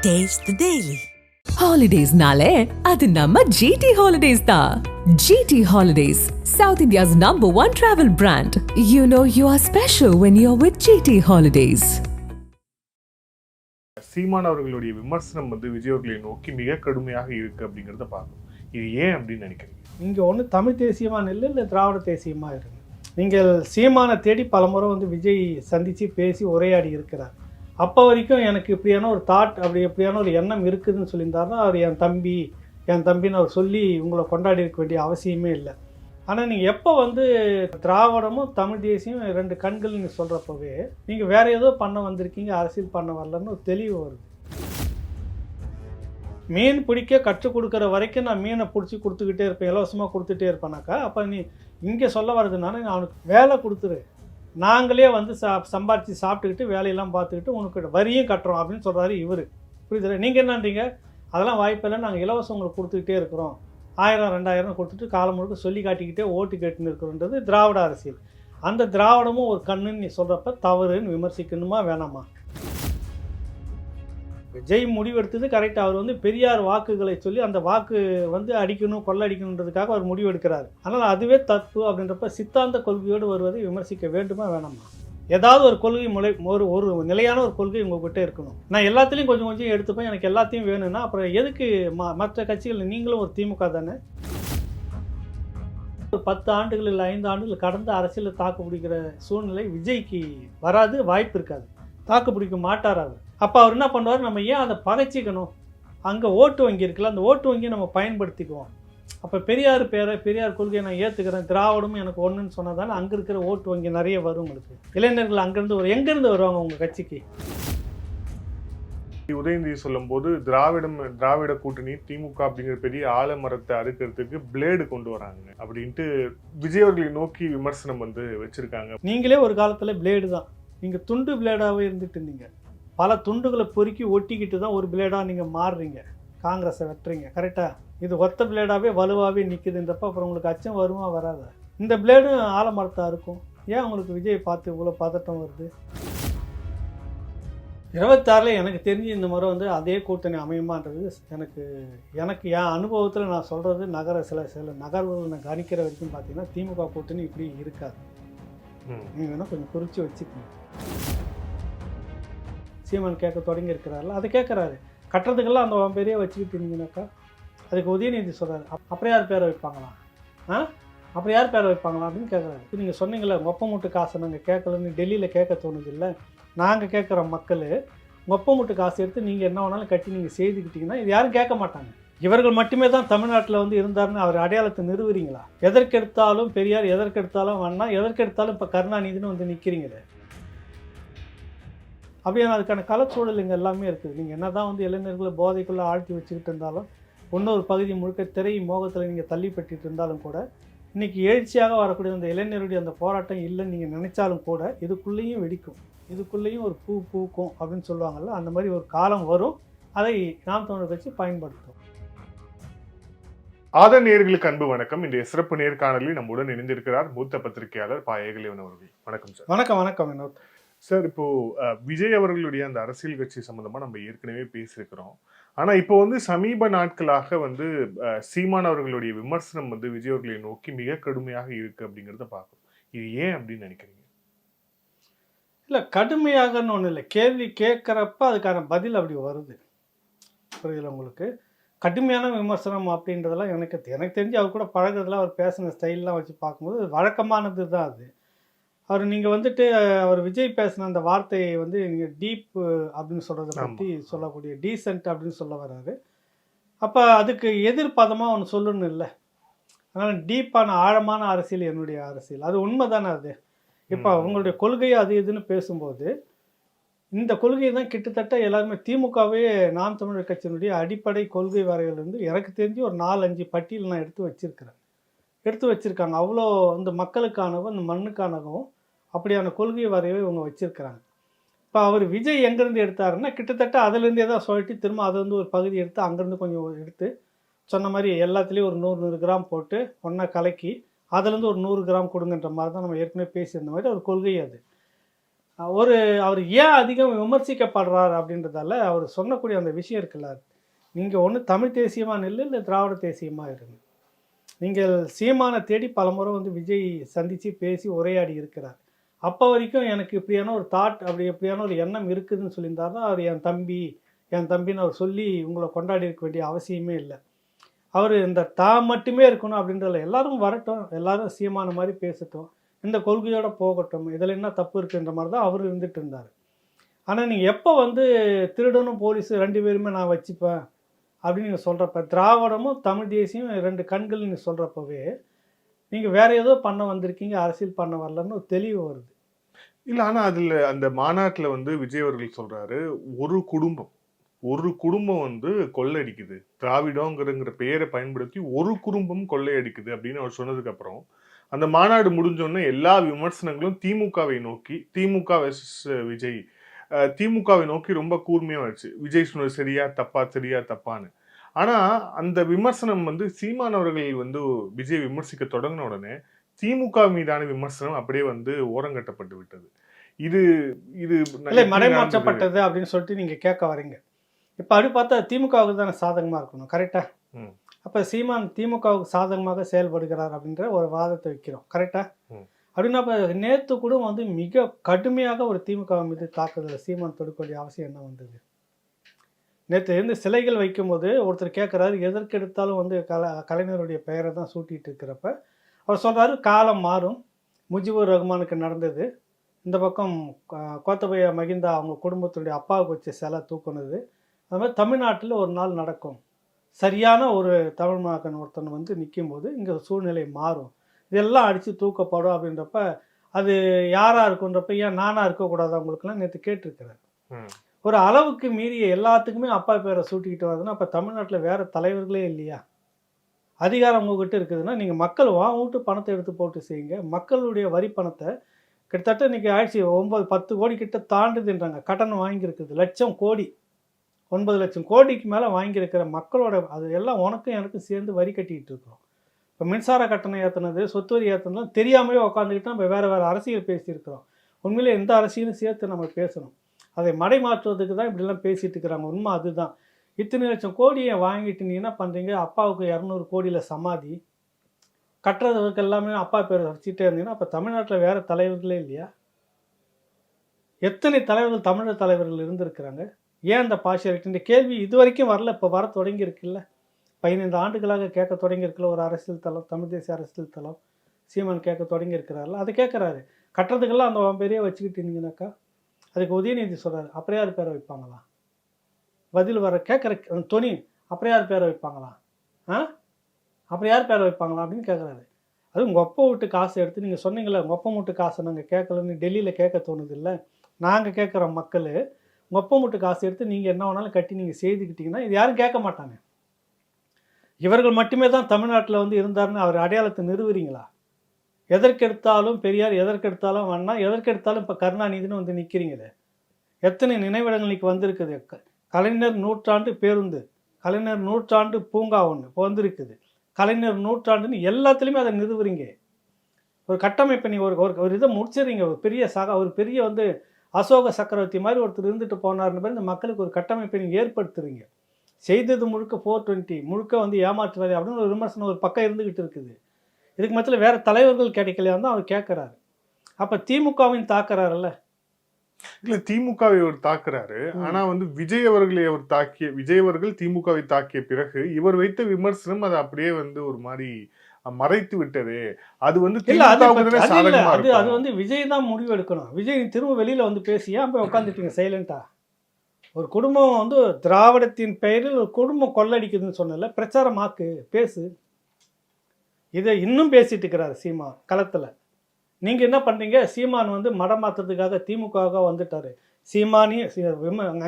Taste the Daily. Holidays-nale, adu namma GT Holidays da. GT Holidays, South India's #1 travel brand. You know you are special when you're with GT Holidays. சீமான் அவர்களுடைய விமர்சனம் விஜய் அவர்களை நோக்கி மிக கடுமையாக இருக்கு அப்படிங்கிறத பார்க்கணும். இது ஏன் அப்படின்னு நினைக்கிறீங்க? நீங்கள் ஒன்று தமிழ் தேசியமாக இல்லை திராவிட தேசியமாக இருங்க. நீங்கள் சீமானை தேடி பலமுறை விஜய் சந்தித்து பேசி உரையாடி இருக்கிறார். அப்போ வரைக்கும் எனக்கு இப்படியான ஒரு தாட், அப்படி எப்படியான ஒரு எண்ணம் இருக்குதுன்னு சொல்லியிருந்தாருன்னா அவர் என் தம்பின்னு அவர் சொல்லி உங்களை கொண்டாடி இருக்க வேண்டிய அவசியமே இல்லை. ஆனால் நீங்கள் எப்போ திராவிடமும் தமிழ் தேசியம் ரெண்டு கண்கள் நீங்கள் சொல்கிறப்பவே நீங்கள் வேறு ஏதோ பண்ண வந்திருக்கீங்க, அரசியல் பண்ண வரலன்னு ஒரு தெளிவு வருது. மீன் பிடிக்க கற்றுக் கொடுக்குற வரைக்கும் நான் மீனை பிடிச்சி கொடுத்துக்கிட்டே இருப்பேன், இலவசமாக கொடுத்துட்டே இருப்பேனாக்கா. அப்போ நீ இங்கே சொல்ல வர்றதுனால அவனுக்கு வேலை கொடுத்துரு, நாங்களே சம்பாதிச்சு சாப்பிட்டுக்கிட்டு வேலையெல்லாம் பார்த்துக்கிட்டு உனக்கு வரியும் கட்டுறோம் அப்படின்னு சொல்கிறாரு இவர். புரியுது? நீங்கள் என்னன்றீங்க, அதெல்லாம் வாய்ப்பில்லை, நாங்கள் இலவசம் உங்களுக்கு கொடுத்துக்கிட்டே இருக்கிறோம், 1000 2000 கொடுத்துட்டு காலம் முழுக்க சொல்லி காட்டிக்கிட்டே ஓட்டு கேட்டுன்னு இருக்கிறோன்றது திராவிட அரசியல். அந்த திராவிடமும் ஒரு கண்ணுன்னு நீ சொல்கிறப்ப தவறுன்னு விமர்சிக்கணுமா வேணாமா? விஜய் முடிவெடுத்தது கரெக்டாக. அவர் பெரியார் வாக்குகளை சொல்லி அந்த வாக்கு அடிக்கணும், கொள்ளடிக்கணுன்றதுக்காக அவர் முடிவெடுக்கிறார். ஆனால் அதுவே தப்பு அப்படின்றப்ப சித்தாந்த கொள்கையோடு வருவதை விமர்சிக்க வேண்டுமா வேணாமா? ஏதாவது ஒரு கொள்கை ஒரு நிலையான ஒரு கொள்கை உங்கள்கிட்ட இருக்கணும். நான் எல்லாத்துலேயும் கொஞ்சம் கொஞ்சம் எடுத்துப்பேன், எனக்கு எல்லாத்தையும் வேணும்னா அப்புறம் எதுக்கு மற்ற கட்சிகள்? நீங்களும் ஒரு திமுக தானே. ஒரு 10 ஆண்டுகள் இல்லை 5 ஆண்டுகள் கடந்த அரசியலில் தாக்கு பிடிக்கிற சூழ்நிலை விஜய்க்கு வராது, வாய்ப்பு இருக்காது, தாக்கு பிடிக்க மாட்டார் அவர். அப்போ அவர் என்ன பண்ணுவார், நம்ம ஏன் அதை பகைச்சிக்கணும்? அங்கே ஓட்டு வங்கி இருக்குல்ல, அந்த ஓட்டு வங்கியை நம்ம பயன்படுத்திக்குவோம். அப்போ பெரியார் கொள்கையை நான் ஏற்றுக்கிறேன், திராவிடமும் எனக்கு ஒன்றுன்னு சொன்னால் தானே அங்கே இருக்கிற ஓட்டு வங்கி நிறைய வரும் உங்களுக்கு. இளைஞர்கள் அங்கேருந்து எங்கேருந்து வருவாங்க உங்கள் கட்சிக்கு? உதயநிதி சொல்லும் போது திராவிட கூட்டணி திமுக அப்படிங்கிற பெரிய ஆலமரத்தை அறுக்கிறதுக்கு பிளேடு கொண்டு வராங்க அப்படின்ட்டு விஜய் அவர்களை நோக்கி விமர்சனம் வச்சிருக்காங்க. நீங்களே ஒரு காலத்தில் பிளேடு தான், நீங்கள் துண்டு பிளேடாகவே இருந்துட்டு இருந்தீங்க. பல துண்டுகளை பொறுக்கி ஒட்டிக்கிட்டு தான் ஒரு பிளேடாக நீங்கள் மாறுறீங்க, காங்கிரஸை வெட்டுறீங்க. கரெக்டாக? இது ஒத்த பிளேடாகவே வலுவாகவே நிற்குதுன்றப்ப அப்புறம் உங்களுக்கு அச்சம் வருமா வராத? இந்த பிளேடும் ஆலமரத்தாக இருக்கும். ஏன் உங்களுக்கு விஜய் பார்த்து இவ்வளோ பதட்டம் வருது? 26 எனக்கு தெரிஞ்சு இந்த முறை அதே கூட்டணி அமையுமான்றது எனக்கு என் அனுபவத்தில் நான் சொல்கிறது சில நகர்வுகள் நான் கணிக்கிற வரைக்கும் பார்த்தீங்கன்னா திமுக கூட்டணி இப்படி இருக்காது. நீங்கள் வேணால் கொஞ்சம் குறித்து வச்சுக்கணும். சீமான் கேட்க தொடங்கி இருக்கிறாரில்ல, அதை கேட்குறாரு. கட்டுறதுக்கெல்லாம் அந்த பெரிய வச்சுக்கிட்டு இருந்தீங்கன்னாக்கா அதுக்கு உதயநிதி சொல்கிறாரு, அப்புறம் யார் பேரை வைப்பாங்களா? அப்புறம் யார் பேரை வைப்பாங்களா அப்படின்னு கேட்குறாரு. இப்போ நீங்கள் சொன்னீங்களே ஒப்ப மூட்டு காசை நாங்கள் கேட்கலன்னு டெல்லியில் கேட்க தோணுது இல்லை, நாங்கள் கேட்குற மக்கள் ஒப்ப மூட்டு காசு எடுத்து நீங்கள் என்ன வேணாலும் கட்டி நீங்கள் செய்துக்கிட்டிங்கன்னா இது யாரும் கேட்க மாட்டாங்க. இவர்கள் மட்டுமே தான் தமிழ்நாட்டில் இருந்தாருன்னு அவர் அடையாளத்தை நிறுவுறீங்களா? எதற்கெடுத்தாலும் பெரியார், எதற்கெடுத்தாலும் வேணா, எதற்கெடுத்தாலும் இப்போ கருணாநிதினு நிற்கிறீங்களே. அப்படியே அதுக்கான கலச்சூழல் இங்கே எல்லாமே இருக்குது. நீங்கள் என்ன தான் இளைஞர்களை போதைக்குள்ளே ஆழ்த்தி வச்சுக்கிட்டு இருந்தாலும், இன்னொரு பகுதி முழுக்க திரை மோகத்தில் நீங்கள் தள்ளிப்பட்டு இருந்தாலும் கூட, இன்றைக்கி எழுச்சியாக வரக்கூடிய அந்த இளைஞருடைய அந்த போராட்டம் இல்லைன்னு நீங்கள் நினைச்சாலும் கூட இதுக்குள்ளேயும் வெடிக்கும், இதுக்குள்ளேயும் ஒரு பூ பூக்கும் அப்படின்னு சொல்லுவாங்கள்ல, அந்த மாதிரி ஒரு காலம் வரும். அதை நாம் தமிழர் கட்சி பயன்படுத்தும். ஆதன் நேயர்களுக்கு அன்பு வணக்கம். இன்றைய சிறப்பு நேர்காணலில் நம்முடன் இணைந்திருக்கிறார் மூத்த பத்திரிகையாளர் ப. ஏகலைவன் அவர்கள். வணக்கம் சார். வணக்கம் வினோத் சார். இப்போ விஜய் அவர்களுடைய அந்த அரசியல் கட்சி சம்பந்தமா நம்ம ஏற்கனவே பேசியிருக்கிறோம். ஆனா இப்போ சமீப நாட்களாக சீமான் அவர்களுடைய விமர்சனம் விஜய் அவர்களை நோக்கி மிக கடுமையாக இருக்கு அப்படிங்கிறத பார்க்கணும். இது ஏன் அப்படின்னு நினைக்கிறீங்க? இல்லை, கடுமையாகன்னு ஒன்றும் இல்லை, கேள்வி கேட்குறப்ப அதுக்கான பதில் அப்படி வருது. புரியல உங்களுக்கு? கடுமையான விமர்சனம் அப்படின்றதெல்லாம் எனக்கு தெரிஞ்சு அவர் கூட பழகிறதுலாம் அவர் பேசின ஸ்டைல்லாம் வச்சு பார்க்கும்போது வழக்கமானது தான் அது. நீங்கள் அவர் விஜய் பேசின அந்த வார்த்தையை நீங்கள் டீப் அப்படின்னு சொல்கிறத பற்றி சொல்லக்கூடிய டீசென்ட் அப்படின்னு சொல்ல வர்றாரு. அப்போ அதுக்கு எதிர்பாதமாக ஒன்று சொல்லணும் இல்லை. அதனால் டீப்பான ஆழமான அரசியல் என்னுடைய அரசியல், அது உண்மை தானே அது. இப்போ அவங்களுடைய கொள்கையை அது இதுன்னு பேசும்போது இந்த கொள்கையை தான் கிட்டத்தட்ட எல்லாருமே திமுகவே நாம் தமிழர் கட்சியினுடைய அடிப்படை கொள்கை வரையிலிருந்து எனக்கு தெரிஞ்சு ஒரு 4-5 பட்டியல் நான் எடுத்து வச்சுருக்காங்க. அவ்வளோ இந்த மக்களுக்கானவும் இந்த மண்ணுக்கானவும் அப்படியான கொள்கை வரையவே இவங்க வச்சுருக்கிறாங்க. இப்போ அவர் விஜய் எங்கேருந்து எடுத்தாருன்னா கிட்டத்தட்ட அதுலேருந்தே தான் சொல்லிட்டு திரும்ப அது ஒரு பகுதி எடுத்து அங்கேருந்து கொஞ்சம் எடுத்து சொன்ன மாதிரி எல்லாத்துலேயும் ஒரு 100 கிராம் போட்டு ஒன்றா கலக்கி அதுலேருந்து ஒரு 100 கிராம் கொடுங்கன்ற மாதிரி தான் நம்ம ஏற்கனவே பேசியிருந்த மாதிரி ஒரு கொள்கை அது. அவர் ஏன் அதிகம் விமர்சிக்கப்படுறார் அப்படின்றதால அவர் சொன்னக்கூடிய அந்த விஷயம் இருக்குல்ல, நீங்கள் ஒன்று தமிழ் தேசியமாக நில்லு, இல்லை திராவிட தேசியமாக இருங்க. நீங்கள் சீமானை தேடி பலமுறை வந்து விஜய் சந்தித்து பேசி உரையாடி இருக்கிறார். அப்போ வரைக்கும் எனக்கு இப்படியான ஒரு தாட், அப்படி எப்படியான ஒரு எண்ணம் இருக்குதுன்னு சொல்லியிருந்தாருன்னா அவர் என் தம்பின்னு அவர் சொல்லி உங்களை கொண்டாடி இருக்க வேண்டிய அவசியமே இல்லை. அவர் இந்த மட்டுமே இருக்கணும் அப்படின்றதில்ல, எல்லாரும் வரட்டும், எல்லாரும் சீமான மாதிரி பேசட்டும், இந்த கொள்கையோடு போகட்டும், இதில் என்ன தப்பு இருக்குன்ற மாதிரி தான் அவர் இருந்துட்டு இருந்தார். ஆனால் நீங்கள் எப்போ வந்து திருடனும் போலீஸு 2 பேருமே நான் வச்சுப்பேன் அப்படின்னு நீங்கள் சொல்கிறப்ப, திராவிடமும் தமிழ் தேசியம் 2 கண்கள் நீங்கள் சொல்கிறப்பவே நீங்கள் வேறு ஏதோ பண்ண வந்திருக்கீங்க, அரசியல் பண்ண வரலன்னு ஒரு தெளிவு வருது. இல்லை, ஆனால் அதில் அந்த மாநாட்டில் வந்து விஜய் அவர்கள் சொல்கிறாரு, ஒரு குடும்பம் வந்து கொள்ளையடிக்குது, திராவிடங்கிற பெயரை பயன்படுத்தி ஒரு குடும்பம் கொள்ளையடிக்குது அப்படின்னு அவர் சொன்னதுக்கு அப்புறம் அந்த மாநாடு முடிஞ்சோடனே எல்லா விமர்சனங்களும் திமுகவை நோக்கி, திமுக வெர்சஸ் விஜய், திமுகவை நோக்கி ரொம்ப கூர்மையா வச்சு விஜய் சொன்னது சரியா தப்பான்னு. ஆனா அந்த விமர்சனம் வந்து சீமானவர்கள் வந்து விஜய் விமர்சிக்க தொடங்கின உடனே திமுக மீதான விமர்சனம் அப்படியே வந்து ஓரங்கட்டப்பட்டு விட்டது. இது இது மறைமாற்றப்பட்டது அப்படின்னு சொல்லிட்டு நீங்க கேட்க வரீங்க. இப்ப அப்படி பார்த்தா திமுகவுக்கு தானே சாதகமா இருக்கணும், கரெக்டா? அப்ப சீமான் திமுகவுக்கு சாதகமாக செயல்படுகிறார் அப்படின்ற ஒரு வாதத்தை வைக்கிறோம், கரெக்டா? அப்படின்னா இப்போ நேற்று கூட வந்து மிக கடுமையாக ஒரு திமுக மீது தாக்குதல் சீமான் தொடுக்க வேண்டிய அவசியம் என்ன வந்தது? நேற்று இருந்து சிலைகள் வைக்கும்போது ஒருத்தர் கேட்குறாரு, எதற்கு எடுத்தாலும் வந்து கலைஞருடைய பெயரை தான் சூட்டிகிட்டு இருக்கிறப்ப அவர் சொல்கிறாரு, காலம் மாறும், முஜிபுர் ரஹ்மானுக்கு நடந்தது, இந்த பக்கம் கோத்தபய மகிந்தா அவங்க குடும்பத்துடைய அப்பாவுக்கு வச்ச சிலை தூக்குனது, அது மாதிரி தமிழ்நாட்டில் ஒரு நாள் நடக்கும், சரியான ஒரு தமிழ் மகன் ஒருத்தன் வந்து நிற்கும்போது இங்கே சூழ்நிலை மாறும், இதெல்லாம் அடித்து தூக்கப்படும் அப்படின்றப்ப அது யாராக இருக்குன்றப்ப ஏன் நானாக இருக்கக்கூடாது அவங்களுக்குலாம் நேற்று கேட்டிருக்கிறேன். ஒரு அளவுக்கு மீறிய எல்லாத்துக்குமே அப்பா பேரை சூட்டிக்கிட்டு வருதுன்னா அப்போ தமிழ்நாட்டில் வேறு தலைவர்களே இல்லையா? அதிகாரம் உங்ககிட்ட இருக்குதுன்னா நீங்கள் மக்கள் வீட்டு பணத்தை எடுத்து போட்டு செய்யுங்க. மக்களுடைய வரி பணத்தை கிட்டத்தட்ட இன்றைக்கி ஆயிடுச்சு 9-10 கோடி கிட்ட தாண்டுதுன்றாங்க, கட்டணம் வாங்கியிருக்குது, லட்சம் கோடி, 9 லட்சம் கோடிக்கு மேலே வாங்கியிருக்கிற மக்களோட அது எல்லாம் உனக்கும் எனக்கும் சேர்ந்து வரி கட்டிக்கிட்டு இருக்கிறோம். இப்போ மின்சார கட்டணம் ஏற்றுனது, சொத்து வரி ஏற்றுனதுலாம் தெரியாமலே உட்காந்துக்கிட்டு நம்ம வேறு அரசியல் பேசியிருக்கிறோம். உண்மையிலே எந்த அரசியலும் சேர்த்து நம்ம பேசணும். அதை மடை மாற்றுவதுக்கு தான் இப்படிலாம் பேசிகிட்டு இருக்கிறாங்க. உண்மை அதுதான். இத்தனை லட்சம் கோடியை வாங்கிட்டு நீ என்ன பண்ணுறீங்க? அப்பாவுக்கு 200 கோடியில் சமாதி கட்டுறதுக்கு எல்லாமே அப்பா பேர் வச்சுட்டே இருந்தீங்கன்னா அப்போ தமிழ்நாட்டில் வேறு தலைவர்களே இல்லையா? எத்தனை தலைவர்கள் தமிழர் தலைவர்கள் இருந்திருக்கிறாங்க? ஏன் அந்த பார்ஷியாலிட்டி? இந்த கேள்வி இது வரைக்கும் வரல, இப்போ வர தொடங்கியிருக்குல்ல. 15 ஆண்டுகளாக கேட்க தொடங்கியிருக்குல்ல ஒரு அரசியல் தளம், தமிழ் தேசிய அரசியல் தளம். சீமான் கேட்க தொடங்கியிருக்கிறாரில்ல, அதை கேட்குறாரு. கட்டுறதுக்கெல்லாம் அந்த பெரிய வச்சுக்கிட்டு இருந்தீங்கன்னாக்கா அதுக்கு உதயநிதி சொல்கிறார், அப்புறம் யார் பேரை வைப்பாங்களா? பதில் வர கேட்குற துணி, அப்புறம் யார் பேரை வைப்பாங்களா? அப்புறம் யார் பேரை வைப்பாங்களா அப்படின்னு கேட்குறாரு. அது உங்கள் அப்பா வீட்டு காசை எடுத்து நீங்கள் சொன்னீங்களே, உங்கள் அப்பா வீட்டு காசை நாங்கள் கேட்கலன்னு டெல்லியில் கேட்க தோணுது இல்லை? நாங்கள் கேட்குற மக்கள் உங்கள் அப்பா வீட்டு காசு எடுத்து நீங்கள் என்ன வேணாலும் கட்டி நீங்கள் செய்துக்கிட்டிங்கன்னா இது யாரும் கேட்க மாட்டாங்க. இவர்கள் மட்டுமே தான் தமிழ்நாட்டில் வந்து இருந்தாருன்னு அவர் அடையாளத்தை நிறுவுறீங்களா? எதற்கெடுத்தாலும் பெரியார், எதற்கெடுத்தாலும் அண்ணா, எதற்கெடுத்தாலும் இப்போ கருணாநிதினு வந்து நிற்கிறீங்களே. எத்தனை நினைவிடங்கள் இன்றைக்கி வந்திருக்குது. கலைஞர் நூற்றாண்டு பேருந்து, கலைஞர் நூற்றாண்டு பூங்கா ஒன்று இப்போ வந்திருக்குது, கலைஞர் நூற்றாண்டுன்னு எல்லாத்துலேயுமே அதை நிறுவுறீங்க. ஒரு கட்டமைப்பை நீ ஒரு இதை முடிச்சிடுறீங்க. ஒரு பெரிய வந்து அசோக சக்கரவர்த்தி மாதிரி ஒருத்தர் இருந்துட்டு போனார்னு பேர் இந்த மக்களுக்கு ஒரு கட்டமைப்பை நீங்கள் ஏற்படுத்துறீங்க. செய்தது முழுக்க 420 முழுக்க வந்து ஏமாற்றுவாரு அப்படின்னு ஒரு விமர்சனம் ஒரு பக்கம் இருந்துக்கிட்டு இருக்குது. இதுக்கு மத்தியில் வேறு தலைவர்கள் கிடைக்கலையான்னு தான் அவர் கேட்குறாரு. அப்போ திமுகவின் தாக்குறாருல்ல. இல்லை, திமுகவை அவர் தாக்குறாரு. ஆனால் வந்து விஜய் அவர்கள் திமுகவை தாக்கிய பிறகு இவர் வைத்த விமர்சனம் அதை அப்படியே வந்து ஒரு மாதிரி மறைத்து விட்டது. அது வந்து அது வந்து விஜய் தான் முடிவு எடுக்கணும். விஜய் திரும்ப வெளியில் வந்து பேசியா போய் உட்காந்துட்டீங்க சைலண்டா? ஒரு குடும்பம் வந்து திராவிடத்தின் பெயரில் ஒரு குடும்பம் கொள்ளடிக்குதுன்னு சொன்னல, பிரச்சாரமாக்கு, பேசு. இதை இன்னும் பேசிட்டு இருக்கிறார் சீமான் களத்தில். நீங்கள் என்ன பண்ணுறீங்க? சீமான் வந்து மடம் மாற்றுறதுக்காக திமுகவாக வந்துட்டார்.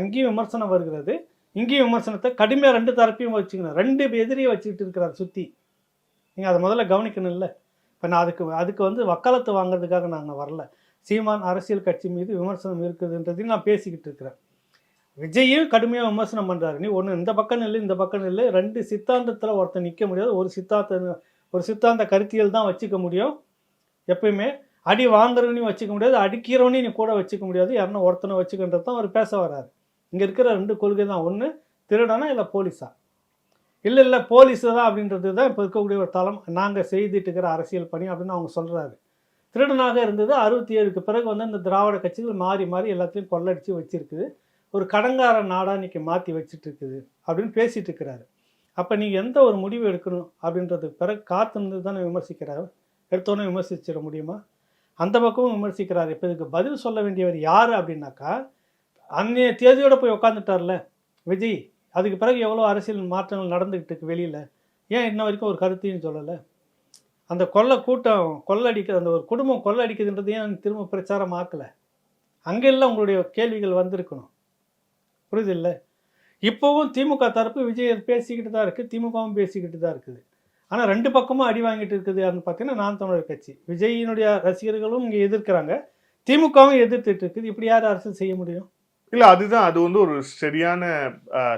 அங்கேயும் விமர்சனம் வருகிறது, இங்கேயும் விமர்சனத்தை கடுமையாக 2 தரப்பையும் வச்சுக்கணும். 2 எதிரியை வச்சுக்கிட்டு இருக்கிறார் சுற்றி. நீங்கள் அதை முதல்ல கவனிக்கணும் இல்லை? இப்போ நான் அதுக்கு வந்து வக்காலத்து வாங்குறதுக்காக நாங்கள் வரல. சீமான் அரசியல் கட்சி மீது விமர்சனம் இருக்குதுன்றதையும் நான் பேசிக்கிட்டு இருக்கிறேன். விஜயும் கடுமையாக விமர்சனம் பண்ணுறாரு. நீ ஒன்று இந்த பக்கம் இல்லை, இந்த பக்கம் இல்லை, 2 சித்தாந்தத்தில் ஒருத்தர் நிற்க முடியாது. ஒரு சித்தாந்த கருத்தியல் தான் வச்சுக்க முடியும் எப்பயுமே. அடி வாங்குறவனையும் வச்சுக்க முடியாது, அடிக்கிறவனையும் நீ கூட வச்சுக்க முடியாது, யாருன்னா ஒருத்தனை வச்சுக்கின்றது தான் அவர் பேச வர்றாரு. இங்கே இருக்கிற 2 கொள்கை தான், ஒன்று திருடனா இல்லை போலீஸா. இல்லை போலீஸு தான் அப்படின்றது தான் இப்போ இருக்கக்கூடிய ஒரு தளம். நாங்கள் செய்துட்டு இருக்கிற அரசியல் பணி அப்படின்னு அவங்க சொல்கிறாரு. திருடனாக இருந்தது 67க்கு பிறகு வந்து இந்த திராவிட கட்சிகள் மாறி மாறி எல்லாத்தையும் கொள்ளடிச்சு வச்சுருக்குது, ஒரு கடங்கார நாடாக இன்றைக்கி மாற்றி வச்சுட்டு இருக்குது அப்படின்னு பேசிகிட்டு இருக்கிறாரு. அப்போ நீங்கள் எந்த ஒரு முடிவு எடுக்கணும் அப்படின்றதுக்கு பிறகு காத்திருந்து தானே விமர்சிக்கிறாரு. எடுத்தோன்னே விமர்சிச்சிட முடியுமா? அந்த பக்கமும் விமர்சிக்கிறாரு. இப்போ இதுக்கு பதில் சொல்ல வேண்டியவர் யார் அப்படின்னாக்கா, அன்னைய தேதியோடு போய் உட்காந்துட்டார்ல விஜய். அதுக்கு பிறகு எவ்வளோ அரசியல் மாற்றங்கள் நடந்துக்கிட்டு இருக்கு வெளியில், ஏன் இன்ன வரைக்கும் ஒரு கருத்தையும் சொல்லலை? அந்த கூட்டம் கொள்ளடிக்க அந்த ஒரு குடும்பம் கொள்ளடிக்குதுன்றது ஏன் திரும்ப பிரச்சாரம் ஆக்கலை? அங்கெல்லாம் உங்களுடைய கேள்விகள் வந்திருக்கணும். புரியுது இல்லை? இப்போவும் திமுக தரப்பு விஜய் பேசிக்கிட்டு தான் இருக்குது, திமுகவும் பேசிக்கிட்டு தான் இருக்குது. ஆனால் 2 பக்கமும் அடி வாங்கிட்டு இருக்குது. அப்படின்னு பார்த்தீங்கன்னா நாம் தமிழர் கட்சி விஜயினுடைய ரசிகர்களும் இங்கே எதிர்க்கிறாங்க, திமுகவும் எதிர்த்துட்டு இருக்குது. இப்படி யார் அரசியல் செய்ய முடியும்? இல்ல அதுதான், அது வந்து ஒரு சரியான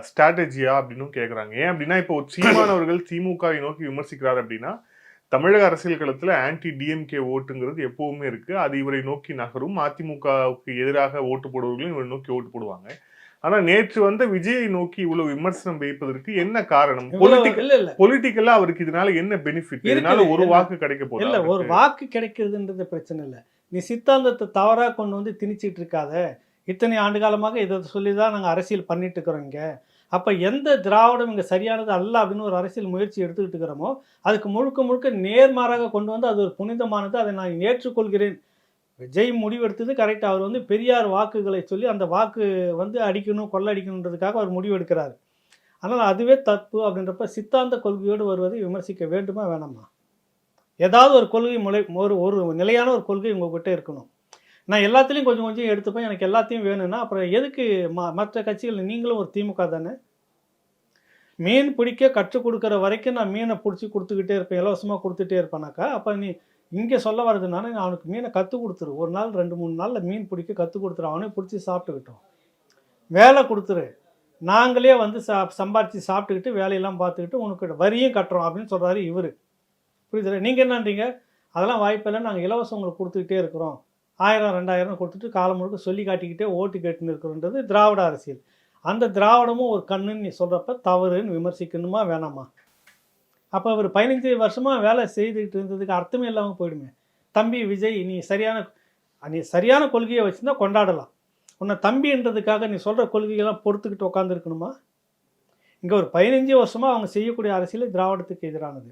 ஸ்ட்ராட்டஜியா அப்படின்னு கேக்குறாங்க. ஏன் அப்படின்னா இப்போ சீமானவர்கள் திமுகவை நோக்கி விமர்சிக்கிறார் அப்படின்னா, தமிழக அரசியல் களத்துல ஆன்டி டிஎம்கே ஓட்டுங்கிறது எப்பவுமே இருக்கு. அது இவரை நோக்கி நகரும். அதிமுகவுக்கு எதிராக ஓட்டு போடுவர்களும் இவரை நோக்கி ஓட்டு போடுவாங்க. ஆனா நேற்று வந்து விஜயை நோக்கி இவ்வளவு விமர்சனம் வைப்பதற்கு என்ன காரணம்? பொலிட்டிக்கலா அவருக்கு இதனால என்ன பெனிஃபிட்? இதனால ஒரு வாக்கு கிடைக்க போகுது இல்ல, ஒரு வாக்கு கிடைக்கிறதுன்றது பிரச்சனை இல்லை. நீ சித்தாந்தத்தை தவறா கொண்டு வந்து திணிச்சிட்டு இருக்காத. இத்தனை ஆண்டு காலமாக இதை சொல்லி தான் நாங்கள் அரசியல் பண்ணிட்டு இருக்கிறோம் இங்கே. அப்போ எந்த திராவிடம் இங்கே சரியானது அல்ல அப்படின்னு ஒரு அரசியல் முயற்சி எடுத்துக்கிட்டு இருக்கிறோமோ அதுக்கு முழுக்க முழுக்க நேர்மாறாக கொண்டு வந்து அது ஒரு புனிதமானது, அதை நான் ஏற்றுக்கொள்கிறேன். விஜய் முடிவெடுத்தது கரெக்டாக. அவர் வந்து பெரியார் வாக்குகளை சொல்லி அந்த வாக்கு வந்து அடிக்கணும், கொள்ளடிக்கணுன்றதுக்காக அவர் முடிவெடுக்கிறார். ஆனால் அதுவே தப்பு அப்படின்றப்ப சித்தாந்த கொள்கையோடு வருவதை விமர்சிக்க வேண்டுமா வேணாமா? ஏதாவது ஒரு கொள்கை ஒரு நிலையான ஒரு கொள்கை உங்கள்கிட்ட இருக்கணும். நான் எல்லாத்துலேயும் கொஞ்சம் கொஞ்சம் எடுத்துப்பேன், எனக்கு எல்லாத்தையும் வேணும்னா அப்புறம் எதுக்கு மற்ற கட்சிகள்? நீங்களும் ஒரு திமுக தானே. மீன் பிடிக்க கற்றுக் கொடுக்குற வரைக்கும் நான் மீனை பிடிச்சி கொடுத்துக்கிட்டே இருப்பேன், இலவசமாக கொடுத்துட்டே இருப்பேனாக்கா. அப்போ நீ இங்கே சொல்ல வர்றதுனால நான் அவனுக்கு மீனை கற்றுக் கொடுத்துரு. ஒரு நாள் 2-3 நாளில் மீன் பிடிக்க கற்றுக் கொடுத்துரு, அவனே பிடிச்சி சாப்பிட்டுக்கிட்டோம். வேலை கொடுத்துரு, நாங்களே வந்து சம்பாரித்து சாப்பிட்டுக்கிட்டு வேலையெல்லாம் பார்த்துக்கிட்டு உனக்கு வரியும் கட்டுறோம் அப்படின்னு சொல்கிறாரு இவர். புரியுதுல? நீங்கள் என்னன்றீங்க? அதெல்லாம் வாய்ப்பில்லை, நாங்கள் இலவசம் உங்களுக்கு கொடுத்துக்கிட்டே இருக்கிறோம், 1000-2000 கொடுத்துட்டு காலம் முழுக்க சொல்லி காட்டிக்கிட்டே ஓட்டு கேட்டுன்னு இருக்கிறன்றது திராவிட அரசியல். அந்த திராவிடமும் ஒரு கண்ணுன்னு நீ சொல்கிறப்ப தவறுன்னு விமர்சிக்கணுமா வேணாமா? அப்போ அவர் 15 வருஷமாக வேலை செய்துக்கிட்டு இருந்ததுக்கு அர்த்தமே இல்லாமல் போயிடுமே. தம்பி விஜய், நீ சரியான கொள்கையை வச்சுருந்தா கொண்டாடலாம். உன்னை தம்பின்றதுக்காக நீ சொல்கிற கொள்கைகள்லாம் பொறுத்துக்கிட்டு உட்காந்துருக்கணுமா? இங்கே ஒரு 15 வருஷமாக அவங்க செய்யக்கூடிய அரசியல் திராவிடத்துக்கு எதிரானது.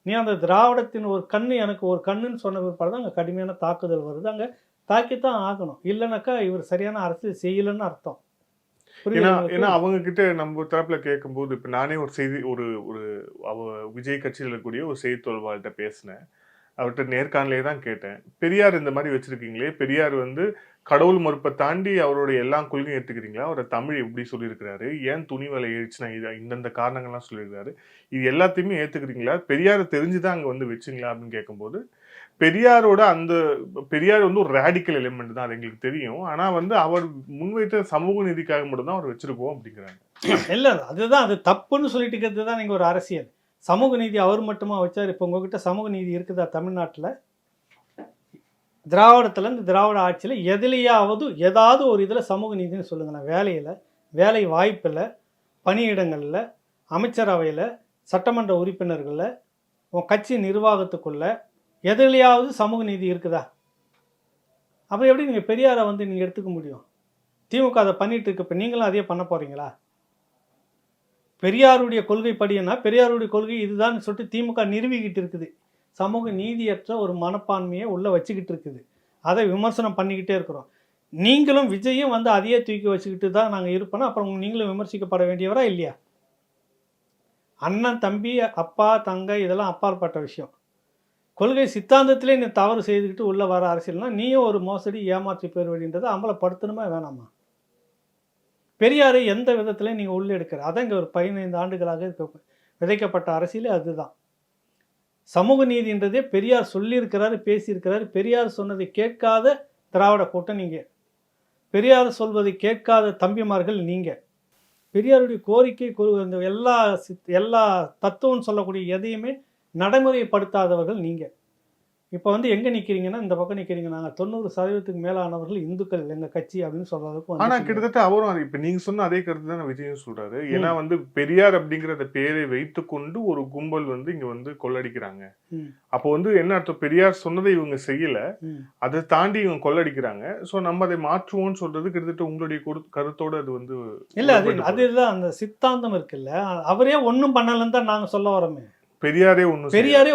நீ அந்த திராவிடத்தின் ஒரு கண்ணு எனக்கு ஒரு கண்ணுன்னு சொன்ன பிற்பாடு தான் அங்கே கடுமையான தாக்குதல் வருது. அங்கே தாக்கித்தான் ஆகணும், இல்லைனாக்கா இவர் சரியான அரசியல் செய்யலைன்னு அர்த்தம். ஏன்னா அவங்க கிட்ட நம்ம தரப்புல கேட்கும்போது, இப்ப நானே ஒரு செய்தி ஒரு விஜய் கட்சியில் இருக்கக்கூடிய ஒரு செய்தி தொடர்பாளர்கிட்ட பேசினேன். அவர்கிட்ட நேர்காணலே தான் கேட்டேன், பெரியார் இந்த மாதிரி வச்சிருக்கீங்களே, பெரியார் வந்து கடவுள் மறுப்பை தாண்டி அவருடைய எல்லா கொள்கையும் ஏற்றுக்கிறீங்களா? அவரை தமிழ் எப்படி சொல்லியிருக்கிறாரு, ஏன் துணி விலை ஏறிச்சுன்னா இந்தந்த காரணங்கள்லாம் சொல்லியிருக்காரு, இது எல்லாத்தையுமே ஏற்றுக்கிறீங்களா? பெரியாரை தெரிஞ்சுதான் அங்கே வந்து வச்சுங்களா அப்படின்னு கேட்கும்போது, பெரியாரோட பெரியார் வந்து ஒரு ரேடிக்கல் எலிமெண்ட் தான், அது எங்களுக்கு தெரியும். ஆனா வந்து அவர் முன்வைத்த சமூக நீதிக்காக மட்டும் தான் அவர் வச்சிருக்கோம் அப்படிங்கிறாங்க. இல்லை, அதுதான் அது தப்புன்னு சொல்லிட்டு இருக்கிறது தான் நீங்கள் ஒரு அரசியல். சமூக நீதி அவர் மட்டுமா வச்சார்? இப்போ உங்ககிட்ட சமூக நீதி இருக்குதா தமிழ்நாட்டில்? திராவிடத்தில் இந்த திராவிட ஆட்சியில் எதுலையாவது ஏதாவது ஒரு இதில் சமூக நீதினு சொல்லுங்களேன். வேலையில், வேலை வாய்ப்பில், பணியிடங்களில், அமைச்சரவையில், சட்டமன்ற உறுப்பினர்களில், உன் கட்சி நிர்வாகத்துக்குள்ளே எதுலையாவது சமூக நீதி இருக்குதா? அப்போ எப்படி நீங்கள் பெரியாரை வந்து நீங்கள் எடுத்துக்க முடியும்? திமுக அதை பண்ணிட்டு இருக்கு, இப்போ நீங்களும் அதே பண்ண போகிறீங்களா? பெரியாருடைய கொள்கை படினா பெரியாருடைய கொள்கை இதுதான் சொல்லிட்டு திமுக நிறுவிக்கிட்டு இருக்குது. சமூக நீதியற்ற ஒரு மனப்பான்மையை உள்ளே வச்சுக்கிட்டு இருக்குது. அதை விமர்சனம் பண்ணிக்கிட்டே இருக்கிறோம். நீங்களும் விஜயும் வந்து அதையே தூக்கி வச்சுக்கிட்டு தான் நாங்கள் இருப்போம். அப்புறம் நீங்களும் விமர்சிக்கப்பட வேண்டியவரா இல்லையா? அண்ணன் தம்பி அப்பா தங்கை இதெல்லாம் அப்பாற்பட்ட விஷயம். கொள்கை சித்தாந்தத்திலே நீ தவறு செய்துக்கிட்டு உள்ளே வர அரசியல்னா நீயும் ஒரு மோசடி ஏமாற்றி பெறுவதுன்றதை அமலப்படுத்தணுமா வேணாமா? பெரியாரை எந்த விதத்தில் நீங்கள் உள்ளே எடுக்கிற? அதான் இங்கே ஒரு 15 ஆண்டுகளாக விதைக்கப்பட்ட அரசியலே அதுதான். சமூக நீதின்றதே பெரியார் சொல்லியிருக்கிறாரு, பேசியிருக்கிறாரு. பெரியார் சொன்னதை கேட்காத திராவிட கூட்டம் நீங்கள், பெரியார் சொல்வதை கேட்காத தம்பிமார்கள் நீங்கள். பெரியாருடைய கோரிக்கை எல்லா தத்துவம் சொல்லக்கூடிய எதையுமே நடைமுறைப்படுத்தாதவர்கள் நீங்கள். இப்போ வந்து எங்கே நிற்கிறீங்கன்னா இந்த பக்கம் நிற்கிறீங்க, நாங்கள் 90% மேலானவர்கள் இந்துக்கள் எங்கள் கட்சி அப்படின்னு சொல்கிற அளவுக்கு ஆனா வந்து கிட்டத்தட்ட அவரும் அது இப்ப நீங்க சொன்ன அதே கருத்து தான் விஜயும் சொல்றாரு. ஏன்னா வந்து பெரியார் அப்படிங்கிற அந்த பேரை வைத்துக்கொண்டு ஒரு கும்பல் வந்து இங்க வந்து கொள்ளடிக்கிறாங்க. அப்போ வந்து என்ன அர்த்தம், பெரியார் சொன்னதை இவங்க செய்யல, அதை தாண்டி இவங்க கொள்ளடிக்கிறாங்க. சோ நம்ம அதை மாற்றுவோம்னு சொல்றது கிட்டத்தட்ட உங்களுடைய கருத்தோட அது வந்து இல்லை. அதுதான் அந்த சித்தாந்தம் இருக்குல்ல, அவரே ஒன்றும் பண்ணலன்னு தான் நாங்கள் சொல்ல வரோமே. பெரியாரே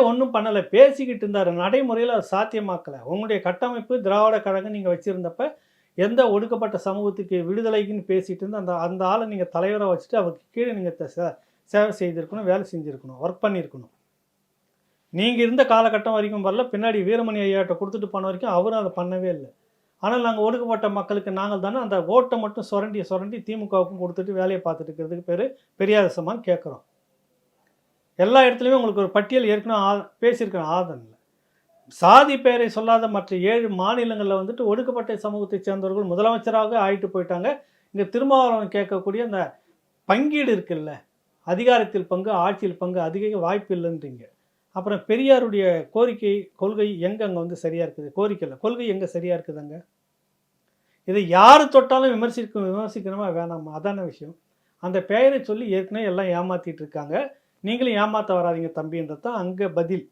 ஒன்றும் பண்ணலை, பேசிக்கிட்டு இருந்தார், நடைமுறையில் அது சாத்தியமாக்கலை. உங்களுடைய கட்டமைப்பு திராவிட கழகம் நீங்கள் வச்சுருந்தப்ப எந்த ஒடுக்கப்பட்ட சமூகத்துக்கு விடுதலைக்குன்னு பேசிகிட்டு இருந்து அந்த ஆளை நீங்கள் தலைவராக வச்சுட்டு அவருக்கு கீழே நீங்கள் சேவை செய்திருக்கணும், வேலை செஞ்சுருக்கணும், ஒர்க் பண்ணியிருக்கணும். நீங்கள் இருந்த காலகட்டம் வரைக்கும் வரல, பின்னாடி வீரமணி ஐயாட்ட கொடுத்துட்டு போன வரைக்கும் அவரும் அதை பண்ணவே இல்லை. ஆனால் நாங்கள் ஒடுக்கப்பட்ட மக்களுக்கு நாங்கள் தானே அந்த ஓட்டை மட்டும் சுரண்டி திமுகவுக்கும் கொடுத்துட்டு வேலையை பார்த்துட்டு இருக்கிறதுக்கு பேர் பெரியாரிசமான்னு கேட்குறோம். எல்லா இடத்துலையுமே உங்களுக்கு ஒரு பட்டியல் ஏற்கனவே பேசியிருக்கேன். ஆதனில் சாதி பெயரை சொல்லாத மற்ற 7 மாநிலங்களில் வந்துட்டு ஒடுக்கப்பட்ட சமூகத்தை சேர்ந்தவர்கள் முதலமைச்சராக ஆயிட்டு போயிட்டாங்க. இங்கே திருமாவளவன் கேட்கக்கூடிய அந்த பங்கீடு இருக்குல்ல, அதிகாரத்தில் பங்கு, ஆட்சியில் பங்கு அதிக வாய்ப்பு இல்லைன்றீங்க. அப்புறம் பெரியாருடைய கொள்கை எங்கே அங்கே வந்து சரியாக இருக்குது? கோரிக்கை இல்லை, கொள்கை எங்கே சரியாக இருக்குதுங்க? இதை யார் தொட்டாலும் விமர்சிக்கணுமா வேணாமா? அதான விஷயம். அந்த பெயரை சொல்லி ஏற்கனவே எல்லாம் ஏமாற்றிட்டு இருக்காங்க. நீங்களும் ஏமாற்ற வராதிங்க தம்பின்றது தான் அங்கே பதில்.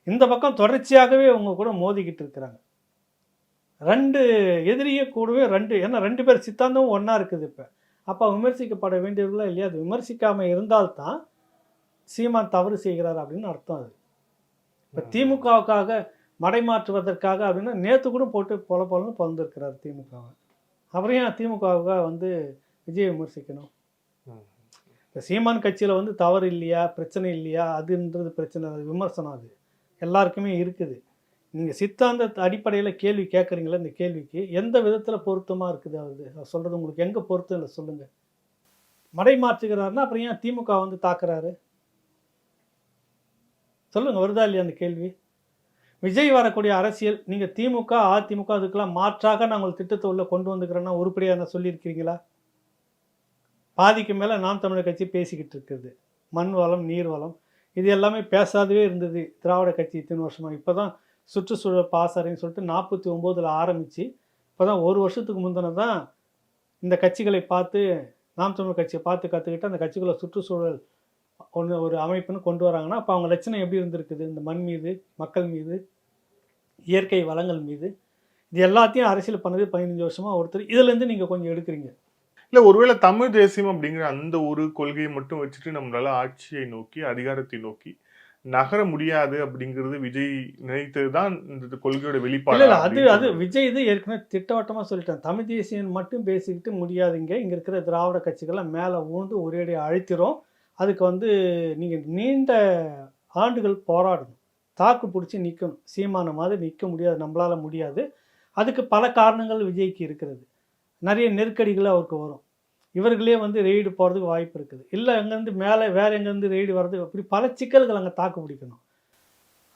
இந்த பக்கம் தொடர்ச்சியாகவே அவங்க கூட மோதிக்கிட்டு இருக்கிறாங்க. 2 எதிரியே கூடவே ஏன்னா 2 பேர் சித்தாந்தமும் ஒன்றா இருக்குது. அப்போ விமர்சிக்கப்பட வேண்டியவர்களா இல்லையா? அது விமர்சிக்காமல் இருந்தால்தான் சீமான் தவறு செய்கிறார் அப்படின்னு அர்த்தம். அது இப்போ திமுகவுக்காக மடைமாற்றுவதற்காக அப்படின்னா நேற்று கூட போட்டு பொலன்னு பிறந்திருக்கிறார் திமுகவை. அப்புறம் ஏன் திமுகவுக்காக வந்து விஜய் விமர்சிக்கணும்? இப்போ சீமான் கட்சியில் வந்து தவறு இல்லையா, பிரச்சனை இல்லையா, அதுன்றது பிரச்சனை, அது விமர்சனம், அது எல்லாருக்குமே இருக்குது. நீங்கள் சித்தாந்த அடிப்படையில் கேள்வி கேட்குறீங்களா? இந்த கேள்விக்கு எந்த விதத்தில் பொருத்தமாக இருக்குது? அவர் சொல்கிறது உங்களுக்கு எங்கே பொருத்தம் இல்லை சொல்லுங்கள். மடை மாற்றுகிறாருன்னா அப்புறம் ஏன் திமுக வந்து தாக்குறாரு சொல்லுங்கள். வருதா இல்லையா அந்த கேள்வி? விஜய் வரக்கூடிய அரசியல் நீங்கள் திமுக அதிமுக அதுக்கெல்லாம் மாற்றாக நாங்கள் திட்டத்தை உள்ள கொண்டு வந்துக்கிறோன்னா உருப்படியாக என்ன சொல்லியிருக்கிறீங்களா? பாதிக்கு மேலே நாம் தமிழர் கட்சி பேசிக்கிட்டு இருக்குது. மண் வளம், நீர் வளம், இது எல்லாமே பேசாதவே இருந்தது திராவிட கட்சி இத்தனை வருஷமாக. இப்போ தான் சுற்றுச்சூழல் பாசறைன்னு சொல்லிட்டு 49 ஆரம்பித்து இப்போ தான் 1 வருஷத்துக்கு முந்தின தான் இந்த கட்சிகளை பார்த்து, நாம் தமிழர் கட்சியை பார்த்து கற்றுக்கிட்டு அந்த கட்சிகளை சுற்றுச்சூழல் ஒரு அமைப்புன்னு கொண்டு வராங்கன்னா அப்போ அவங்க லட்சணம் எப்படி இருந்திருக்குது? இந்த மண் மீது, மக்கள் மீது, இயற்கை வளங்கள் மீது, இது எல்லாத்தையும் அரசியல் பண்ணது 15 வருஷமாக ஒருத்தர். இதுலேருந்து நீங்கள் கொஞ்சம் எடுக்கிறீங்க. இல்ல ஒருவேளை தமிழ் தேசியம் அப்படிங்கிற அந்த ஒரு கொள்கையை மட்டும் வச்சுட்டு நம்மளால ஆட்சியை நோக்கி, அதிகாரத்தை நோக்கி நகர முடியாது அப்படிங்கிறது விஜய் நினைத்தது தான் இந்த கொள்கையோட வெளிப்பாடு. அது விஜய் இது ஏற்கனவே திட்டவட்டமாக சொல்லிட்டேன். தமிழ் தேசியம் மட்டும் பேசிக்கிட்டு முடியாதுங்க, இங்கே இருக்கிற திராவிட கட்சிகள்லாம் மேலே ஊழ்ந்து ஒரேடியாக அழுத்திரும். அதுக்கு வந்து நீங்கள் நீண்ட ஆண்டுகள் போராடணும், தாக்கு பிடிச்சி நிற்கணும். சீமான மாதிரி நிற்க முடியாது, நம்மளால் முடியாது. அதுக்கு பல காரணங்கள் விஜய்க்கு இருக்கிறது. நிறைய நெருக்கடிகள் அவருக்கு வரும். இவர்களே வந்து ரெய்டு போகிறதுக்கு வாய்ப்பு இருக்குது. இல்லை அங்கேருந்து மேலே வேறு எங்கேருந்து ரெய்டு வர்றது, அப்படி பல சிக்கல்கள் அங்கே தாக்கு பிடிக்கணும்.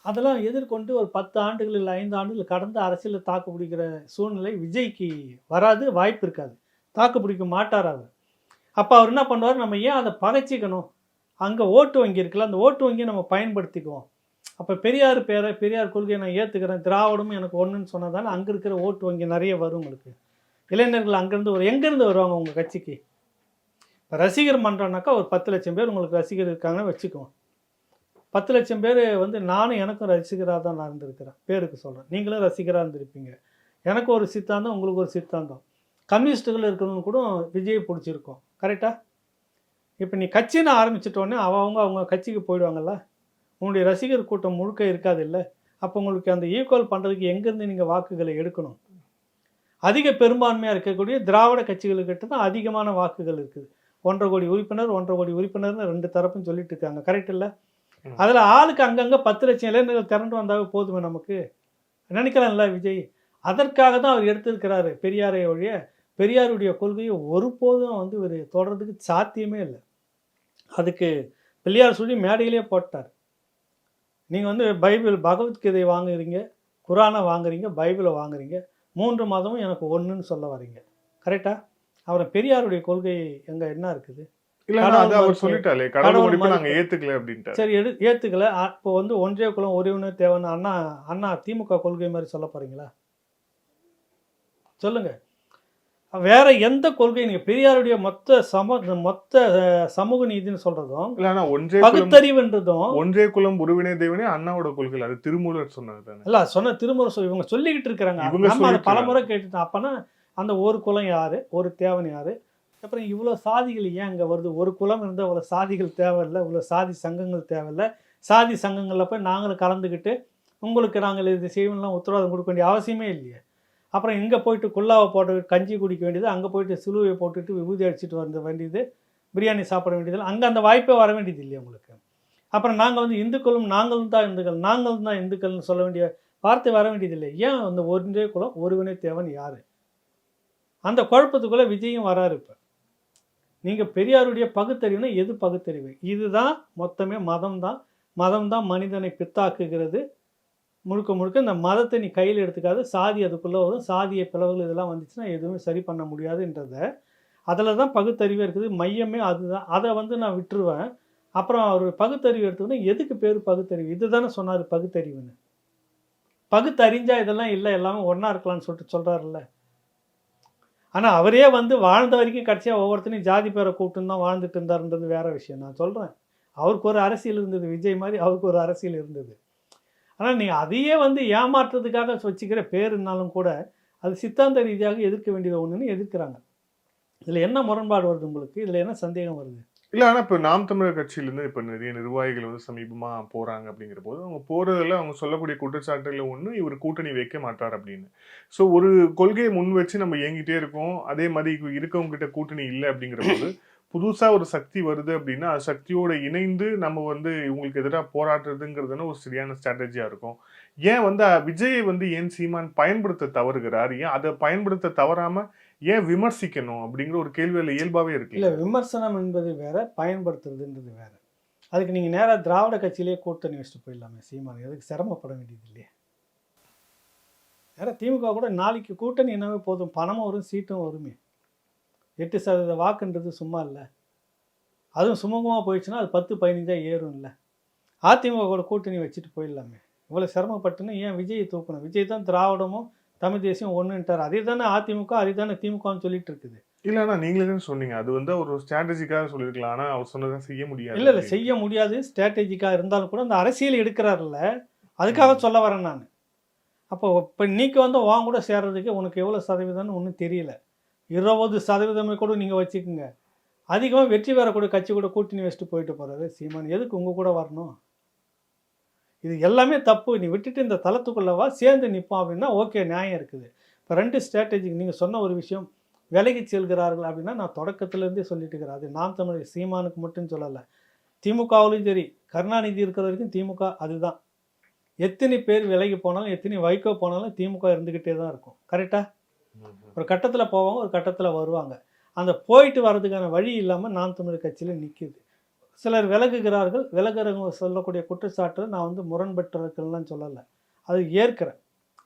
அதெல்லாம் எதிர்கொண்டு ஒரு 10 ஆண்டுகள் இல்லை 5 ஆண்டுகள் கடந்து அரசியலில் தாக்கு பிடிக்கிற சூழ்நிலை விஜய்க்கு வராது, வாய்ப்பு இருக்காது, தாக்கு பிடிக்க மாட்டார் அவர். அப்போ அவர் என்ன பண்ணுவார், நம்ம ஏன் அதை பகைச்சிக்கணும்? அங்கே ஓட்டு வங்கி இருக்குல்ல, அந்த ஓட்டு வங்கியை நம்ம பயன்படுத்திக்குவோம். அப்போ பெரியார் கொள்கையை நான் ஏற்றுக்கிறேன், திராவிடமும் எனக்கு ஒன்றுன்னு சொன்னால் தானே அங்கே இருக்கிற ஓட்டு வங்கி நிறைய வரும் உங்களுக்கு. இளைஞர்கள் அங்கேருந்து எங்கேருந்து வருவாங்க உங்கள் கட்சிக்கு? இப்போ ரசிகர் மன்றம்னாக்கா ஒரு 10 லட்சம் பேர் உங்களுக்கு ரசிகர் இருக்காங்கன்னு வச்சுக்குவோம். 10 லட்சம் பேர் வந்து எனக்கும் ரசிகராக தான் நான் இருந்திருக்கிறேன், பேருக்கு சொல்கிறேன். நீங்களும் ரசிகராக இருந்திருப்பீங்க. எனக்கு ஒரு சித்தாந்தம், உங்களுக்கு ஒரு சித்தாந்தம். கம்யூனிஸ்ட்டுகள் இருக்கிறவங்க கூட விஜய் பிடிச்சிருக்கோம், கரெக்டாக? இப்போ நீ கட்சின்னு ஆரம்பிச்சிட்டோன்னே அவங்க கட்சிக்கு போயிடுவாங்கல்ல, உங்களுடைய ரசிகர் கூட்டம் முழுக்க இருக்காது இல்லை. அப்போ உங்களுக்கு அந்த ஈக்குவல் பண்ணுறதுக்கு எங்கேருந்து நீங்கள் வாக்குகளை எடுக்கணும்? அதிக பெரும்பான்மையாக இருக்கக்கூடிய திராவிட கட்சிகளுக்கிட்ட தான் அதிகமான வாக்குகள் இருக்குது. 1.5 கோடி உறுப்பினர்னு 2 தரப்பும் சொல்லிட்டு இருக்காங்க, கரெக்ட் இல்லை? அதில் ஆளுக்கு அங்கங்கே 10 லட்சம் இளைஞர்கள் திரண்டு வந்தாவே போதுமே நமக்கு நினைக்கலாம்ல விஜய். அதற்காக தான் அவர் எடுத்திருக்கிறாரு பெரியாரை ஒழிய பெரியாருடைய கொள்கையை ஒருபோதும் வந்து இவர் தொடர்றதுக்கு சாத்தியமே இல்லை. அதுக்கு பிள்ளையார் சொல்லி மேடையிலே போட்டார். நீங்கள் வந்து பகவத்கீதை வாங்குறீங்க, குரானை வாங்குறீங்க, பைபிளை வாங்குறீங்க, 3 மாதமும் எனக்கு ஒன்றுன்னு சொல்ல வரீங்க, கரெக்டாக? அப்புறம் பெரியாருடைய கொள்கை எங்கே என்ன இருக்குது? இல்ல அது அவர் சொல்லிட்டாலே கடவுள் மறுப்பு நாங்க ஏத்துக்கல அப்படின்ட்டு. சரி ஏத்துக்கல. இப்போ வந்து ஒன்றே குலம் ஒருவனே தேவைன்னு அண்ணா திமுக கொள்கை மாதிரி சொல்ல போறீங்களா? சொல்லுங்க. வேற எந்த கொள்கை நீங்க பெரியாருடைய மொத்த சமூக நீதினு சொல்றதும் இல்ல பகுத்தறிவுன்றதும் ஒன்றே குலம் ஒருவனே தேவனே அண்ணாவோட கொள்கை. அது திருமூலர் சொன்னது தானே. இல்ல சொன்ன திருமூலர் இவங்க சொல்லிக்கிட்டு இருக்கிறாங்க. நம்ம அதை பலமுறை கேட்டுட்டோம். அப்பனா அந்த ஒரு குலம் யாரு, ஒரு தேவன் யாரு, அப்புறம் இவ்வளோ சாதிகள் ஏன் அங்கே வருது? ஒரு குலம் இருந்தால் இவ்வளோ சாதிகள் தேவையில்லை, இவ்வளோ சாதி சங்கங்கள் தேவையில்லை. சாதி சங்கங்களில் போய் நாங்களும் கலந்துக்கிட்டு உங்களுக்கு நாங்கள் இது செய்யணும்லாம் உத்தரவாதம் கொடுக்க வேண்டிய அவசியமே இல்லையே. அப்புறம் இங்கே போயிட்டு குல்லாவை போட்டு கஞ்சி குடிக்க வேண்டியது, அங்கே போயிட்டு சிலுவையை போட்டுட்டு விபூதி அடிச்சுட்டு வர வேண்டியது, பிரியாணி சாப்பிட வேண்டியது, அங்கே அந்த வாய்ப்பே வர வேண்டியது இல்லையா உங்களுக்கு? அப்புறம் நாங்கள் வந்து இந்துக்களும் நாங்களும் தான் இந்துக்கள்னு சொல்ல வேண்டிய வார்த்தை வர வேண்டியதில்லை. ஏன் அந்த ஒன்றே குலம் ஒருவனே தேவன் யார்? அந்த குழப்பத்துக்குள்ளே விஜயும் வராரு. இப்போ நீங்கள் பெரியாருடைய பகுத்தறிவுனா எது பகுத்தறிவு? இதுதான் மொத்தமே மதம் தான் மனிதனை பித்தாக்குகிறது. முழுக்க முழுக்க இந்த மதத்தை நீ கையில் எடுத்துக்காது. சாதி அதுக்குள்ளே வரும். சாதிய பிளவுகள் இதெல்லாம் வந்துச்சுன்னா எதுவுமே சரி பண்ண முடியாதுன்றத அதில் தான் பகுத்தறிவே இருக்குது. மையமே அதுதான். அதை வந்து நான் விட்டுருவேன். அப்புறம் அவர் பகுத்தறிவு எடுத்துக்கினா எதுக்கு பேர் பகுத்தறிவு? இது தானே சொன்னார் பகுத்தறிவுன்னு. பகுத்தறிஞ்சா இதெல்லாம் இல்லை, எல்லாமே ஒன்றா இருக்கலாம்னு சொல்லிட்டு சொல்கிறாருல்ல. ஆனால் அவரே வந்து வாழ்ந்த வரைக்கும் கடைசியாக ஒவ்வொருத்தனையும் ஜாதி பேரை கூப்பிட்டு தான் வாழ்ந்துட்டு இருந்தாருன்றது வேற விஷயம். நான் சொல்கிறேன், அவருக்கு ஒரு அரசியல் இருந்தது, விஜய் மாதிரி அவருக்கு ஒரு அரசியல் இருந்தது. ஆனால் நீங்கள் அதையே வந்து ஏமாற்றுறதுக்காக வச்சுக்கிற பேருனாலும் கூட அது சித்தாந்த ரீதியாக எதிர்க்க வேண்டியது ஒன்றுன்னு எதிர்க்கிறாங்க. இதில் என்ன முரண்பாடு வருது உங்களுக்கு? இதில் என்ன சந்தேகம் வருது? இல்லை, ஆனால் இப்போ நாம் தமிழர் கட்சியிலேருந்து இப்போ நிறைய நிர்வாகிகள் வந்து சமீபமாக போகிறாங்க. அப்படிங்கிற போது அவங்க போகிறதில் அவங்க சொல்லக்கூடிய குற்றச்சாட்டுகளில் ஒன்று, இவர் கூட்டணி வைக்க மாட்டார் அப்படின்னு. ஸோ ஒரு கொள்கையை முன் வச்சு நம்ம இயங்கிட்டே இருக்கோம். அதே மாதிரி இருக்கவங்க கிட்ட கூட்டணி இல்லை அப்படிங்கிற போது புதுசாக ஒரு சக்தி வருது அப்படின்னா அது சக்தியோடு இணைந்து நம்ம வந்து இவங்களுக்கு எதிராக போராடுறதுங்கிறதுன்னு ஒரு சரியான ஸ்ட்ராட்டஜியாக இருக்கும். ஏன் வந்து விஜயை வந்து ஏன் சீமான் பயன்படுத்த தவறுகிறார்? ஏன் அதை பயன்படுத்த தவறாமல் ஏன் விமர்சிக்கணும் அப்படிங்கிற ஒரு கேள்வியில் இயல்பாகவே இருக்கு. இல்லை, விமர்சனம் என்பது வேற, பயன்படுத்துறதுன்றது வேற. அதுக்கு நீங்கள் நேராக திராவிட கட்சியிலே கூட்டணி வச்சுட்டு போயிடலாமே. சீமான் எதுக்கு சிரமப்பட வேண்டியது இல்லையே? வேற திமுக கூட நாளைக்கு கூட்டணி என்னவே போதும், பணமும் வரும், சீட்டும் வருமே. 8% வாக்குன்றது சும்மா இல்லை. அதுவும் சுமூகமாக போயிடுச்சுன்னா அது 10-15 ஏறும் இல்லை. அதிமுக கூட கூட்டணி வச்சுட்டு போயிடலாமே. இவ்வளோ சிரமப்பட்டுன்னு ஏன் விஜயை தூக்கணும்? விஜய் தான் திராவிடமும் தமிழ் தேசியம் ஒன்றுன்ட்டார். அதே தானே அதிமுக, அதே தானே திமுகன்னு சொல்லிட்டு இருக்குது. இல்லைண்ணா, நீங்களே தான் சொன்னீங்க அது வந்து ஒரு ஸ்ட்ராட்டஜிக்காக சொல்லியிருக்கலாம். ஆனால் அவர் சொன்னதான் செய்ய முடியாது. இல்லை செய்ய முடியாது. ஸ்ட்ராட்டஜிக்காக இருந்தாலும் கூட அந்த அரசியல் எடுக்கிறாருல்ல, அதுக்காக சொல்ல வரேன் நான். அப்போ இப்போ நீக்கு வந்து வாங்க கூட சேர்றதுக்கு உனக்கு எவ்வளோ சதவீதம்னு ஒன்றும் தெரியல. 20% கூட நீங்கள் வச்சுக்கோங்க. அதிகமாக வெற்றி பெறக்கூடிய கட்சி கூட கூட்டணி வச்சுட்டு போயிட்டு போகிறாரு சீமான். எதுக்கு உங்கள் கூட வரணும்? இது எல்லாமே தப்பு. நீ விட்டுட்டு இந்த தளத்துக்குள்ளவா சேர்ந்து நிற்போம் அப்படின்னா ஓகே, நியாயம் இருக்குது. இப்போ 2 ஸ்ட்ராட்டஜிக்கு நீங்கள் சொன்ன ஒரு விஷயம், விலகி செல்கிறார்கள் அப்படின்னா நான் தொடக்கத்துலேருந்தே சொல்லிட்டு இருக்கிறேன். அது நாம் தமிழ் சீமானுக்கு மட்டும் சொல்லலை, திமுகவிலையும் சரி. கருணாநிதி இருக்கிற வரைக்கும் திமுக அதுதான். எத்தனை பேர் விலகி போனாலும், எத்தனை வைகோ போனாலும் திமுக இருந்துக்கிட்டே தான் இருக்கும். கரெக்டாக ஒரு கட்டத்தில் போவாங்க, ஒரு கட்டத்தில் வருவாங்க. அந்த போயிட்டு வர்றதுக்கான வழி இல்லாமல் நாம் தமிழ் கட்சியில் நிற்கிது. சிலர் விலகுகிறார்கள். விலகுறவங்க சொல்லக்கூடிய குற்றச்சாட்டு நான் வந்து முரண்பட்டிருக்கெல்லாம் சொல்லலை, அது ஏற்கிறேன்.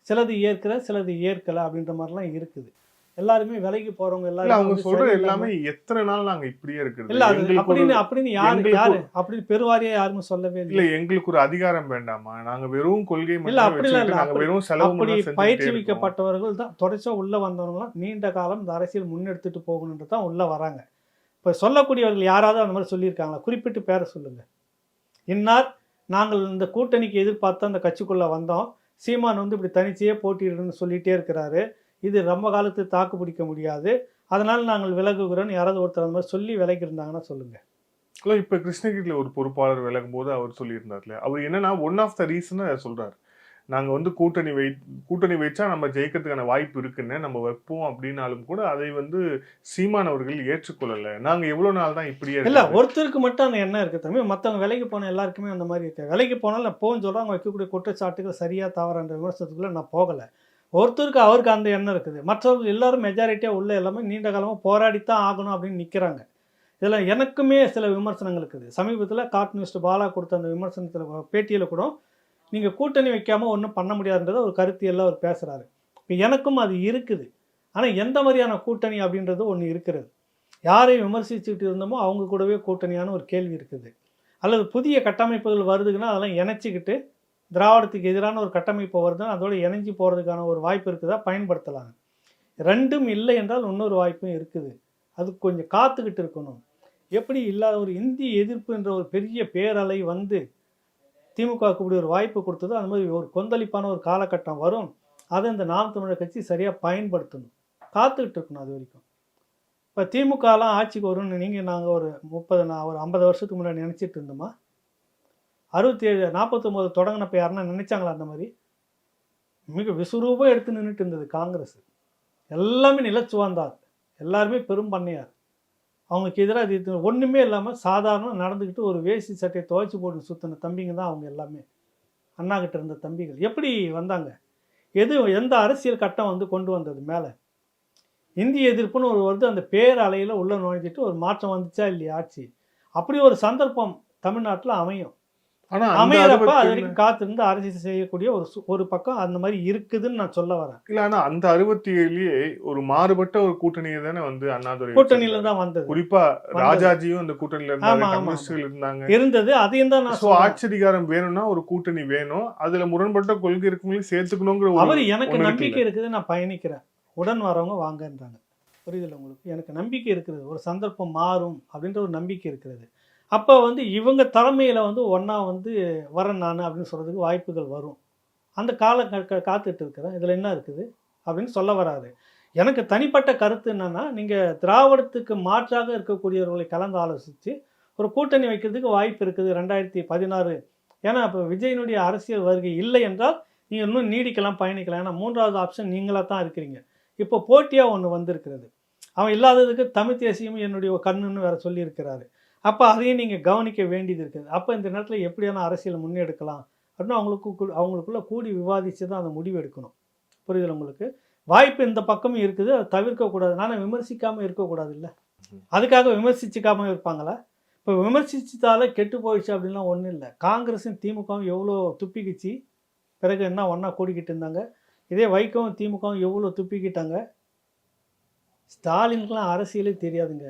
சிலது ஏற்கிறேன், சிலது ஏற்கலை அப்படின்ற மாதிரிலாம் இருக்குது. எல்லாருமே விலகி போறவங்க எல்லாரும் அவங்க சொல்ற எல்லாமே எத்தனை நாள் நாங்க இப்படியே இருக்குது இல்ல அப்படின்னு யாரு அப்படி பெருவாரியா யாருமே சொல்லவே இல்லை. எங்களுக்கு ஒரு அதிகாரம் வேண்டாமா, நாங்க வெறும் கொள்கை இல்ல அப்படி இல்ல. அப்படி பயிற்றுவிக்கப்பட்டவர்கள் தான் தொடர்ச்சியா உள்ள வந்தவங்களாம் நீண்ட காலம் இந்த அரசியல் முன்னெடுத்துட்டு போகணுன்றது தான் உள்ள வராங்க. இப்போ சொல்லக்கூடியவர்கள் யாராவது அந்த மாதிரி சொல்லியிருக்காங்களா? குறிப்பிட்டு பேரை சொல்லுங்க. இன்னார் நாங்கள் இந்த கூட்டணிக்கு எதிர்பார்த்து அந்த கட்சிக்குள்ள வந்தோம், சீமான் வந்து இப்படி தனிச்சையே போட்டியிடுன்னு சொல்லிட்டே இருக்கிறாரு, இது ரொம்ப காலத்து தாக்கு பிடிக்க முடியாது, அதனால் நாங்கள் விலகுகிறோன்னு யாராவது ஒருத்தர் அந்த மாதிரி சொல்லி விலகி இருந்தாங்கன்னா சொல்லுங்க. இல்லை, இப்போ கிருஷ்ணகிரியில் ஒரு பொறுப்பாளர் விலகும் போது அவர் சொல்லியிருந்தார்ல, அவர் என்னன்னா ஒன் ஆஃப் த ரீசன் சொல்றாரு, நாங்கள் வந்து கூட்டணி வைச்சா நம்ம ஜெயிக்கிறதுக்கான வாய்ப்பு இருக்குன்னு நம்ம வைப்போம் அப்படின்னாலும் கூட அதை வந்து சீமான் அவர்கள் ஏற்றுக்கொள்ளலை. நாங்கள் எவ்வளோ நாள் தான் இப்படியே இல்லை, ஒருத்தருக்கு மட்டும் அந்த எண்ணம் இருக்குது தம்பி. மற்றவங்க விலைக்கு போன எல்லாருக்குமே அந்த மாதிரி இருக்கு. விலைக்கு போனாலும் நான் போன்னு சொல்கிறேன், அவங்க வைக்கக்கூடிய குற்றச்சாட்டுகள் சரியாக தவறான்ற விமர்சனத்துக்குள்ளே நான் போகலை. ஒருத்தருக்கு அவருக்கு அந்த எண்ணம் இருக்குது. மற்றவர்கள் எல்லாரும் மெஜாரிட்டியாக உள்ள எல்லாமே நீண்ட காலமாக போராடித்தான் ஆகணும் அப்படின்னு நிற்கிறாங்க. இதில் எனக்குமே சில விமர்சனங்கள் இருக்குது. சமீபத்தில் கார்ட்டூனிஸ்ட் பாலா கொடுத்த அந்த விமர்சனத்தில் பேட்டியில் கூட நீங்கள் கூட்டணி வைக்காமல் ஒன்றும் பண்ண முடியாதுன்றத ஒரு கருத்தியெல்லாம் அவர் பேசுகிறாரு. இப்போ எனக்கும் அது இருக்குது. ஆனால் எந்த மாதிரியான கூட்டணி அப்படின்றது ஒன்று இருக்கிறது. யாரை விமர்சிச்சுட்டு இருந்தோமோ அவங்க கூடவே கூட்டணியான ஒரு கேள்வி இருக்குது. அல்லது புதிய கட்டமைப்புகள் வருதுன்னா அதெல்லாம் இணைச்சிக்கிட்டு திராவிடத்துக்கு எதிரான ஒரு கட்டமைப்பு வருதுன்னா அதோட இணைஞ்சி போகிறதுக்கான ஒரு வாய்ப்பு இருக்குதா, பயன்படுத்தலாம். ரெண்டும் இல்லை என்றால் இன்னொரு வாய்ப்பும் இருக்குது. அது கொஞ்சம் காத்துக்கிட்டு இருக்கணும். எப்படி இல்லாத ஒரு இந்தி எதிர்ப்பு என்ற ஒரு பெரிய பேரலை வந்து திமுகவுக்கு இப்படி ஒரு வாய்ப்பு கொடுத்ததோ அந்த மாதிரி ஒரு கொந்தளிப்பான ஒரு காலகட்டம் வரும். அதை இந்த நாம் தமிழர் கட்சி சரியாக பயன்படுத்தணும். காத்துக்கிட்டு இருக்கணும் அது வரைக்கும். இப்போ திமுகலாம் ஆட்சிக்கு வரும்னு நாங்கள் ஒரு 50 வருஷத்துக்கு முன்னாடி நினச்சிட்டு இருந்தோமா? 67 49 தொடங்கினப்ப யாருன்னா நினைச்சாங்களா அந்த மாதிரி? மிக விசுரூபம் எடுத்து நின்றுட்டு இருந்தது காங்கிரஸ். எல்லாமே நிலச்சுவாந்தார், எல்லாருமே பெரும் பண்ணையார். அவங்களுக்கு எதிராக இது ஒன்றுமே இல்லாமல் சாதாரணமாக நடந்துக்கிட்டு ஒரு வேஷ்டி சட்டையை துவைச்சி போட்டு சுற்றின தம்பிங்க தான் அவங்க எல்லாமே. அண்ணா கிட்ட இருந்த தம்பிகள் எப்படி வந்தாங்க? எந்த அரசியல் கட்டம் வந்து கொண்டு வந்தது மேலே? இந்திய எதிர்ப்புன்னு ஒரு வருது, அந்த பேர் அலையில் உள்ள நுழைஞ்சிட்டு ஒரு மாற்றம் வந்துச்சா இல்லையா ஆட்சி? அப்படி ஒரு சந்தர்ப்பம் தமிழ்நாட்டில் அமையும். ஆனா அமையறப்ப அது வரைக்கும் காத்திருந்து அரசியல் செய்யக்கூடிய ஒரு பக்கம் அந்த மாதிரி இருக்குதுன்னு நான் சொல்ல வரேன். இல்ல, ஆனா அந்த 67லயே ஒரு மாறுபட்ட ஒரு கூட்டணியை தானே வந்து அண்ணாதுரை கூட்டணியில தான் வந்தது. குறிப்பா ராஜாஜியும் அந்த கூட்டணியில இருந்தாங்க, கம்யூனிஸ்டுகள் இருந்தாங்க, இருந்தது. அதையும் தான் நான் ஆட்சி அதிகாரம் வேணும்னா ஒரு கூட்டணி வேணும், அதுல முரண்பட்ட கொள்கை இருக்கவங்களையும் சேர்த்துக்கணுங்கிற அவர் எனக்கு நம்பிக்கை இருக்குது, நான் பயணிக்கிறேன், உடன் வரவங்க வாங்கன்றாங்க. புரியுதுல்ல உங்களுக்கு? எனக்கு நம்பிக்கை இருக்கிறது, ஒரு சந்தர்ப்பம் மாறும் அப்படின்ற ஒரு நம்பிக்கை இருக்கிறது. அப்போ வந்து இவங்க தலைமையில் வந்து ஒன்றா வந்து வரேன் நான் அப்படின்னு சொல்கிறதுக்கு வாய்ப்புகள் வரும். அந்த காத்துட்டு இருக்கிறேன். இதில் என்ன இருக்குது அப்படின்னு சொல்ல வராரு. எனக்கு தனிப்பட்ட கருத்து என்னென்னா, நீங்கள் திராவிடத்துக்கு மாற்றாக இருக்கக்கூடியவர்களை கலந்து ஆலோசித்து ஒரு கூட்டணி வைக்கிறதுக்கு வாய்ப்பு இருக்குது 2016. ஏன்னா இப்போ விஜயனுடைய அரசியல் வருகை இல்லை என்றால் நீங்கள் இன்னும் நீடிக்கலாம், பயணிக்கலாம். ஏன்னா 3வது ஆப்ஷன் நீங்களாக தான் இருக்கிறீங்க. இப்போ போட்டியாக ஒன்று வந்திருக்கிறது. அவன் இல்லாததுக்கு தமிழ் தேசியம் என்னுடைய கண்ணுன்னு வேறு சொல்லியிருக்கிறாரு. அப்போ அதையும் நீங்கள் கவனிக்க வேண்டியது இருக்குது. அப்போ இந்த நேரத்தில் எப்படியான அரசியலை முன்னெடுக்கலாம் அப்படின்னு அவங்களுக்குள்ள கூடி விவாதித்து தான் அந்த முடிவு எடுக்கணும். புரியுது உங்களுக்கு? வாய்ப்பு இந்த பக்கமும் இருக்குது, அதை தவிர்க்கக்கூடாது. ஆனால் விமர்சிக்காமல் இருக்கக்கூடாது இல்லை? அதுக்காக விமர்சிச்சிக்காமல் இருப்பாங்களா? இப்போ விமர்சித்தாலே கெட்டு போயிடுச்சு அப்படின்லாம் ஒன்றும் இல்லை. காங்கிரஸும் திமுகவும் எவ்வளோ துப்பிக்கிச்சு, பிறகு என்ன ஒன்றா கூடிக்கிட்டு இருந்தாங்க. இதே வைகவும் திமுகவும் எவ்வளோ துப்பிக்கிட்டாங்க. ஸ்டாலினுக்குலாம் அரசியலே தெரியாதுங்க.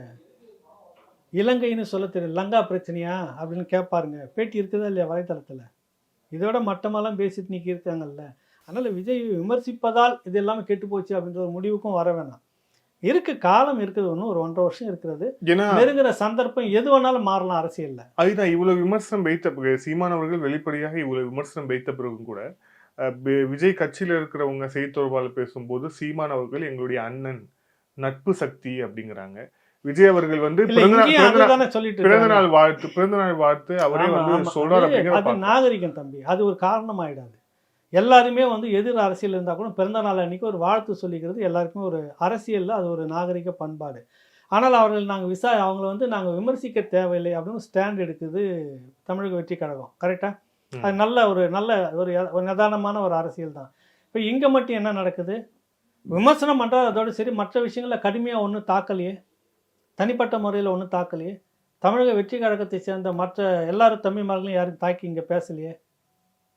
இலங்கைன்னு சொல்ல தெரியும். லங்கா பிரச்சனையா அப்படின்னு கேட்பாருங்க. பேட்டி இருக்குதா இல்லையா வலைத்தளத்தில்? இதோட மட்டமெல்லாம் பேசிட்டு நீக்கி இருக்காங்கல்ல. அதனால் விஜய் விமர்சிப்பதால் இது எல்லாமே கெட்டு போச்சு அப்படின்ற ஒரு முடிவுக்கும் வர வேணாம். காலம் இருக்குது, ஒன்றும் ஒரு 1.5 வருஷம் இருக்கிறது. நெருங்குற சந்தர்ப்பம் எது வேணாலும் மாறலாம் அரசியல்ல. அதுதான் இவ்வளவு விமர்சனம் வைத்த பிறகு, சீமான் அவர்கள் வெளிப்படையாக இவ்வளவு விமர்சனம் வைத்த பிறகும் கூட விஜய் கட்சியில இருக்கிறவங்க செய்தி தொடர்பாளர் பேசும்போது சீமான் அவர்கள் எங்களுடைய அண்ணன், நட்பு சக்தி அப்படிங்கிறாங்க. விஜய் அவர்கள் வந்து பிறந்த நாள் வாழ்த்து அவரே வந்து சொல்றாரு. அது நாகரிகம் தம்பி, அது ஒரு காரணம் ஆயிடாது. எல்லாருமே வந்து எதிர் அரசியல் இருந்தால் கூட பிறந்த நாள் அன்னைக்கு ஒரு வாழ்த்து சொல்லிக்கிறது எல்லாருக்குமே ஒரு அரசியலில் அது ஒரு நாகரிக பண்பாடு. ஆனால் அவர்கள் அவங்கள வந்து நாங்கள் விமர்சிக்க தேவையில்லை அப்படின்னு ஸ்டாண்ட் எடுக்குது தமிழக வெற்றி கழகம். கரெக்டாக? அது நல்ல ஒரு நிதானமான ஒரு அரசியல் தான். இப்போ இங்கே மட்டும் என்ன நடக்குது? விமர்சனம் பண்ணுறாரு, அதோடு சரி. மற்ற விஷயங்களில் கடுமையாக ஒன்றும் தாக்கலையே, தனிப்பட்ட முறையில் ஒன்றும் தாக்கலையே. தமிழக வெற்றி கழகத்தை சேர்ந்த மற்ற எல்லாரும் தமிழ்மார்களும் யாரும் தாக்கி இங்கே பேசலையே,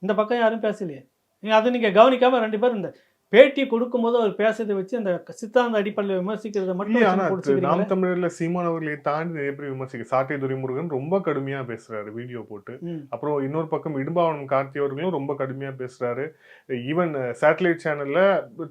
இந்த பக்கம் யாரும் பேசலையே. நீங்கள் கவனிக்காமல் 2 பேர் இந்த பேட்டி கொடுக்கும்போது அவர் பேசுறதை வச்சு அந்த சித்தாந்த அடிப்படையில் விமர்சிக்கிறத மட்டும். நாம் தமிழர்ல சீமான் அவர்களை தாண்டி நிறைய பேர் விமர்சிக்க. சாட்டை துரைமுருகன் ரொம்ப கடுமையா பேசுறாரு வீடியோ போட்டு. அப்புறம் இன்னொரு பக்கம் இடும்பாவனம் கார்த்தி அவர்களும் ரொம்ப கடுமையா பேசுறாரு. ஈவன் சேட்டலைட் சேனல்ல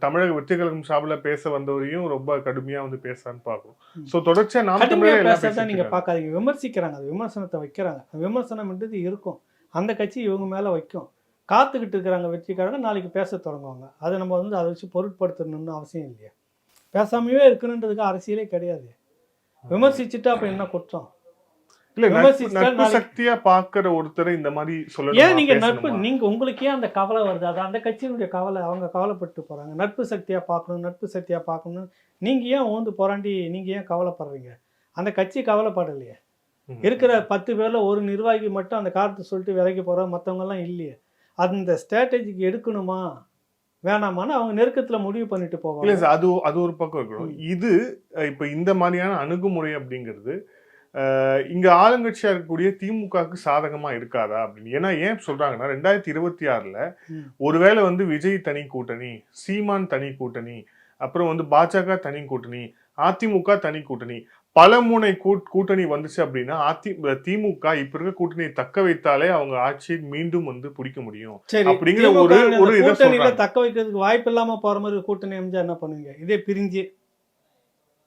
தமிழக வெற்றி கழகம் சார்பில் பேச வந்தவரையும் ரொம்ப கடுமையா வந்து பேசுறான்னு பார்க்கணும். ஸோ தொடர்ச்சியா நாம் தமிழர் நீங்க பார்க்காதீங்க, விமர்சிக்கிறாங்க, அது விமர்சனத்தை வைக்கிறாங்க. விமர்சனம்ன்றது இருக்கும், அந்த கட்சி இவங்க மேல வைக்கும். காத்துக்கிட்டு இருக்கிறாங்க வெற்றி கழகம், நாளைக்கு பேச தொடங்குவாங்க. அதை நம்ம வந்து அதை வச்சு பொருட்படுத்தணும்னு அவசியம் இல்லையா? பேசாமையே இருக்கணுன்றதுக்கு அரசியலே கிடையாது. விமர்சிச்சுட்டா அப்ப என்ன குற்றம்? சக்தியா பாக்குற ஒருத்தர் இந்த மாதிரி சொல்ல ஏன் நீங்க நட்பு, நீங்க உங்களுக்கு ஏன் அந்த கவலை வருது? அது அந்த கட்சியினுடைய கவலை, அவங்க கவலைப்பட்டு போறாங்க. நட்பு சக்தியா பார்க்கணும், நட்பு சக்தியா பார்க்கணும். நீங்க ஏன் ஓந்து போராண்டி நீங்க ஏன் கவலைப்படுறீங்க? அந்த கட்சி கவலைப்படலையே. இருக்கிற 10 பேர்ல ஒரு நிர்வாகி மட்டும் அந்த காரணத்தை சொல்லிட்டு விலைக்கு போற, மற்றவங்க எல்லாம் இல்லையே. அந்த ஸ்ட்ராட்டஜிக்கு எடுக்கணுமா வேணாமான்னு அவங்க நெருக்கத்துல முடிவு பண்ணிட்டு போவாங்க. அது ஒரு பக்கம் இருக்கணும். இது இப்ப இந்த மாதிரியான அணுகுமுறை அப்படிங்கிறது இங்க ஆளுங்கட்சியா இருக்கக்கூடிய திமுகவுக்கு சாதகமா இருக்காதா அப்படின்னு. ஏன்னா ஏன் சொல்றாங்கன்னா 2026ல ஒருவேளை வந்து விஜய் தனி கூட்டணி, சீமான் தனி கூட்டணி, அப்புறம் வந்து பாஜக தனி கூட்டணி, அதிமுக தனி கூட்டணி, பல முனை கூட்டணி வந்துச்சு அப்படின்னா திமுக இப்ப இருக்க கூட்டணியை தக்க வைத்தாலே அவங்க ஆட்சியை மீண்டும் வந்து பிடிக்க முடியும் சரி, அப்படிங்கிற ஒரு இதை கூட்டணியில சொல்றாங்க. தக்க வைக்கிறதுக்கு வாய்ப்பு இல்லாம போற மாதிரி கூட்டணி அமைஞ்சா என்ன பண்ணுவீங்க? இதே பிரிஞ்சு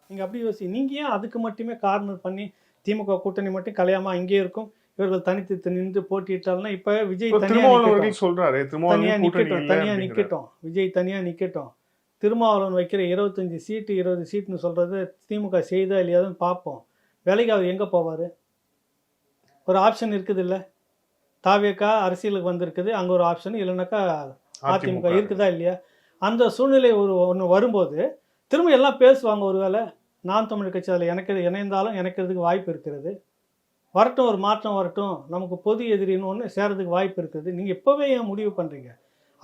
நீங்க அப்படி யோசி. நீங்க ஏன் அதுக்கு மட்டுமே கார்னர் பண்ணி திமுக கூட்டணி மட்டும் கலையாம அங்கேயே இருக்கும், இவர்கள் தனித்து நின்று போட்டியிட்டாலும் இப்ப விஜய் தனியா திருமாவளவன் நிக்கட்டும், அவர்கள் சொல்றாரு தனியா திருமாவளவன் கூட்டணி நிக்கட்டும், இல்ல தனியா அப்படிங்கிறாரு. நிக்கட்டும், விஜய் தனியா நிக்கட்டும். திருமாவளவன் வைக்கிற 25 சீட்டு 20 சீட்டுன்னு சொல்றது திமுக செய்தா இல்லையாதுன்னு பார்ப்போம். வேலைக்கு அவர் எங்க போவாரு? ஒரு ஆப்ஷன் இருக்குது இல்ல, தாவேக்கா அரசியலுக்கு வந்திருக்குது, அங்க ஒரு ஆப்ஷன், இல்லைனாக்கா அதிமுக இருக்குதா இல்லையா? அந்த சூழ்நிலை ஒன்று வரும்போது திரும்ப எல்லாம் பேசுவாங்க. ஒருவேளை நான் தமிழர் கட்சி அதில் எனக்கு இணைந்தாலும் இணைக்கிறதுக்கு வாய்ப்பு இருக்கிறது. வரட்டும், ஒரு மாற்றம் வரட்டும், நமக்கு பொது எதிரின்னு ஒன்று சேரதுக்கு வாய்ப்பு இருக்குது. நீங்கள் இப்போவே ஏன் முடிவு பண்ணுறீங்க?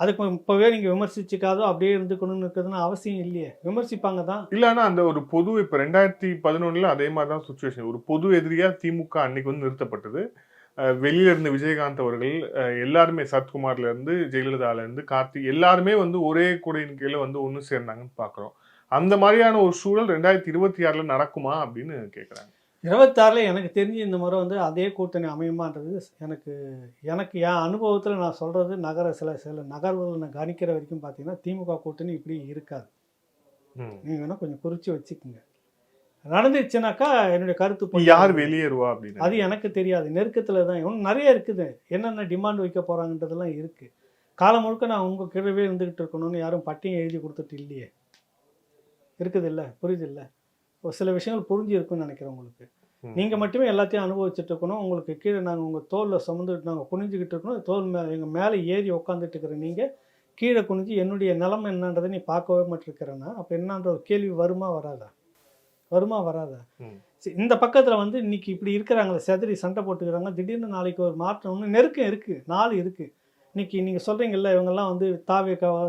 அதுக்கு இப்போவே நீங்கள் விமர்சிச்சுக்காதோ அப்படியே இருந்துக்கணும்னு இருக்குதுன்னு அவசியம் இல்லையே. விமர்சிப்பாங்க தான். இல்லைன்னா அந்த ஒரு பொது இப்போ 2011 அதே மாதிரி தான் சுச்சுவேஷன். ஒரு பொது எதிரியா திமுக அன்னைக்கு வந்து நிறுத்தப்பட்டது. வெளியில இருந்து விஜயகாந்த் அவர்கள் எல்லாருமே, சரத்குமார்ல இருந்து ஜெயலலிதால இருந்து கார்த்தி, எல்லாருமே வந்து ஒரே கூடையின் கீழே வந்து ஒன்று சேர்ந்தாங்கன்னு பார்க்குறோம். அந்த மாதிரியான ஒரு சூழல் 2026 நடக்குமா அப்படின்னு கேட்குறாங்க. 26 எனக்கு தெரிஞ்சு இந்த முறை வந்து அதே கூட்டணி அமையுமான்றது எனக்கு என் அனுபவத்தில் நான் சொல்கிறது சில நகர்வுகள் நான் கணிக்கிற வரைக்கும் பார்த்தீங்கன்னா திமுக கூட்டணி இப்படி இருக்காது. நீங்கள் வேணால் கொஞ்சம் குறித்து வச்சுக்கோங்க. நடந்துச்சுனாக்கா என்னுடைய கருத்து யார் வெளியேறுவா அப்படின்னு அது எனக்கு தெரியாது. நெருக்கத்தில் தான் இன்னும் நிறைய இருக்குது. என்னென்ன டிமாண்ட் வைக்க போகிறாங்கன்றதெல்லாம் இருக்குது. காலம் முழுக்க நான் உங்கள் கிழவே இருந்துக்கிட்டு இருக்கணும்னு யாரும் பட்டியும் எழுதி கொடுத்துட்டு இல்லையே. இருக்குது இல்லை, புரியுது இல்லை. ஒரு சில விஷயங்கள் புரிஞ்சு இருக்குன்னு நினைக்கிறேன் உங்களுக்கு. நீங்கள் மட்டுமே எல்லாத்தையும் அனுபவிச்சுட்டு இருக்கணும். உங்களுக்கு கீழே நாங்கள் உங்கள் தோலில் சுமந்துட்டு நாங்கள் குனிஞ்சிக்கிட்டு இருக்கணும். தோல் மேலே எங்கள் மேலே ஏறி உட்காந்துட்டு இருக்கிற நீங்கள் கீழே குனிஞ்சு என்னுடைய நிலைமை என்னன்றதை நீ பார்க்கவே மாட்டிருக்கிறேன்னா அப்போ என்னன்ற ஒரு கேள்வி வருமா வராதா? இந்த பக்கத்தில் வந்து இன்னைக்கு இப்படி இருக்கிறாங்களே, செதறி சண்டை போட்டுக்கிறாங்க. திடீர்னு நாளைக்கு ஒரு மாற்றம் ஒன்று நெருக்கம் இருக்குது, நாள் இருக்குது. இன்னைக்கு நீங்கள் சொல்கிறீங்கல்ல இவங்கெல்லாம் வந்து தாவேக்காவை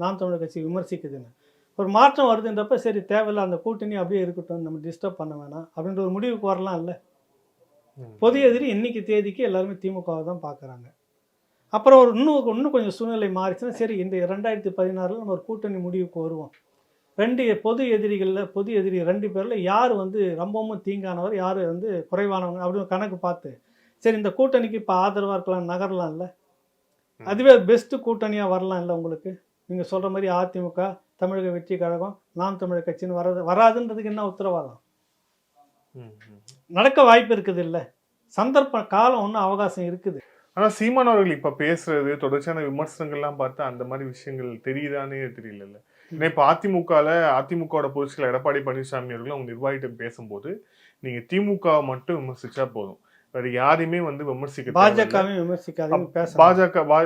நாம் தமிழர் கட்சி விமர்சிக்குதுன்னு. ஒரு மாற்றம் வருதுன்றப்ப சரி தேவையில்லை, அந்த கூட்டணி அப்படியே இருக்கட்டும், நம்ம டிஸ்டர்ப் பண்ண வேணாம் அப்படின்ற ஒரு முடிவுக்கு வரலாம் இல்லை. பொது எதிரி இன்னைக்கு தேதிக்கு எல்லாருமே திமுகவை தான் பார்க்குறாங்க. அப்புறம் இன்னும் கொஞ்சம் சூழ்நிலை மாறிச்சுன்னா சரி, இந்த 2016 நம்ம ஒரு கூட்டணி முடிவுக்கு வருவோம். பொது எதிரி 2 பேரில் யார் வந்து ரொம்பவும் தீங்கானவர், யார் வந்து குறைவானவங்க அப்படின்னு கணக்கு பார்த்து சரி இந்த கூட்டணிக்கு இப்போ ஆதரவாக இருக்கலாம், நகரலாம் இல்லை. அதுவே பெஸ்ட்டு கூட்டணியாக வரலாம் இல்லை உங்களுக்கு. நீங்கள் சொல்கிற மாதிரி அதிமுக, தமிழக வெற்றி கழகம், நாம் தமிழர் கட்சின்னு வராதுன்றதுக்கு என்ன உத்தரவாதம்? நடக்க வாய்ப்பு இருக்குது இல்லை. சந்தர்ப்ப காலம் ஒன்றும் அவகாசம் இருக்குது. ஆனால் சீமான் அவர்கள் இப்போ பேசுறது தொடர்ச்சியான விமர்சனங்கள்லாம் பார்த்தா அந்த மாதிரி விஷயங்கள் தெரியுதானே தெரியல. ஏன்னா இப்போ அதிமுகவோட பொதுச்செயலாளர் எடப்பாடி பழனிசாமி அவர்கள் அவங்க நிர்வாகிகிட்ட பேசும்போது நீங்க திமுக மட்டும் விமர்சிச்சா போதும், வேற யாரையுமே வந்து பாஜக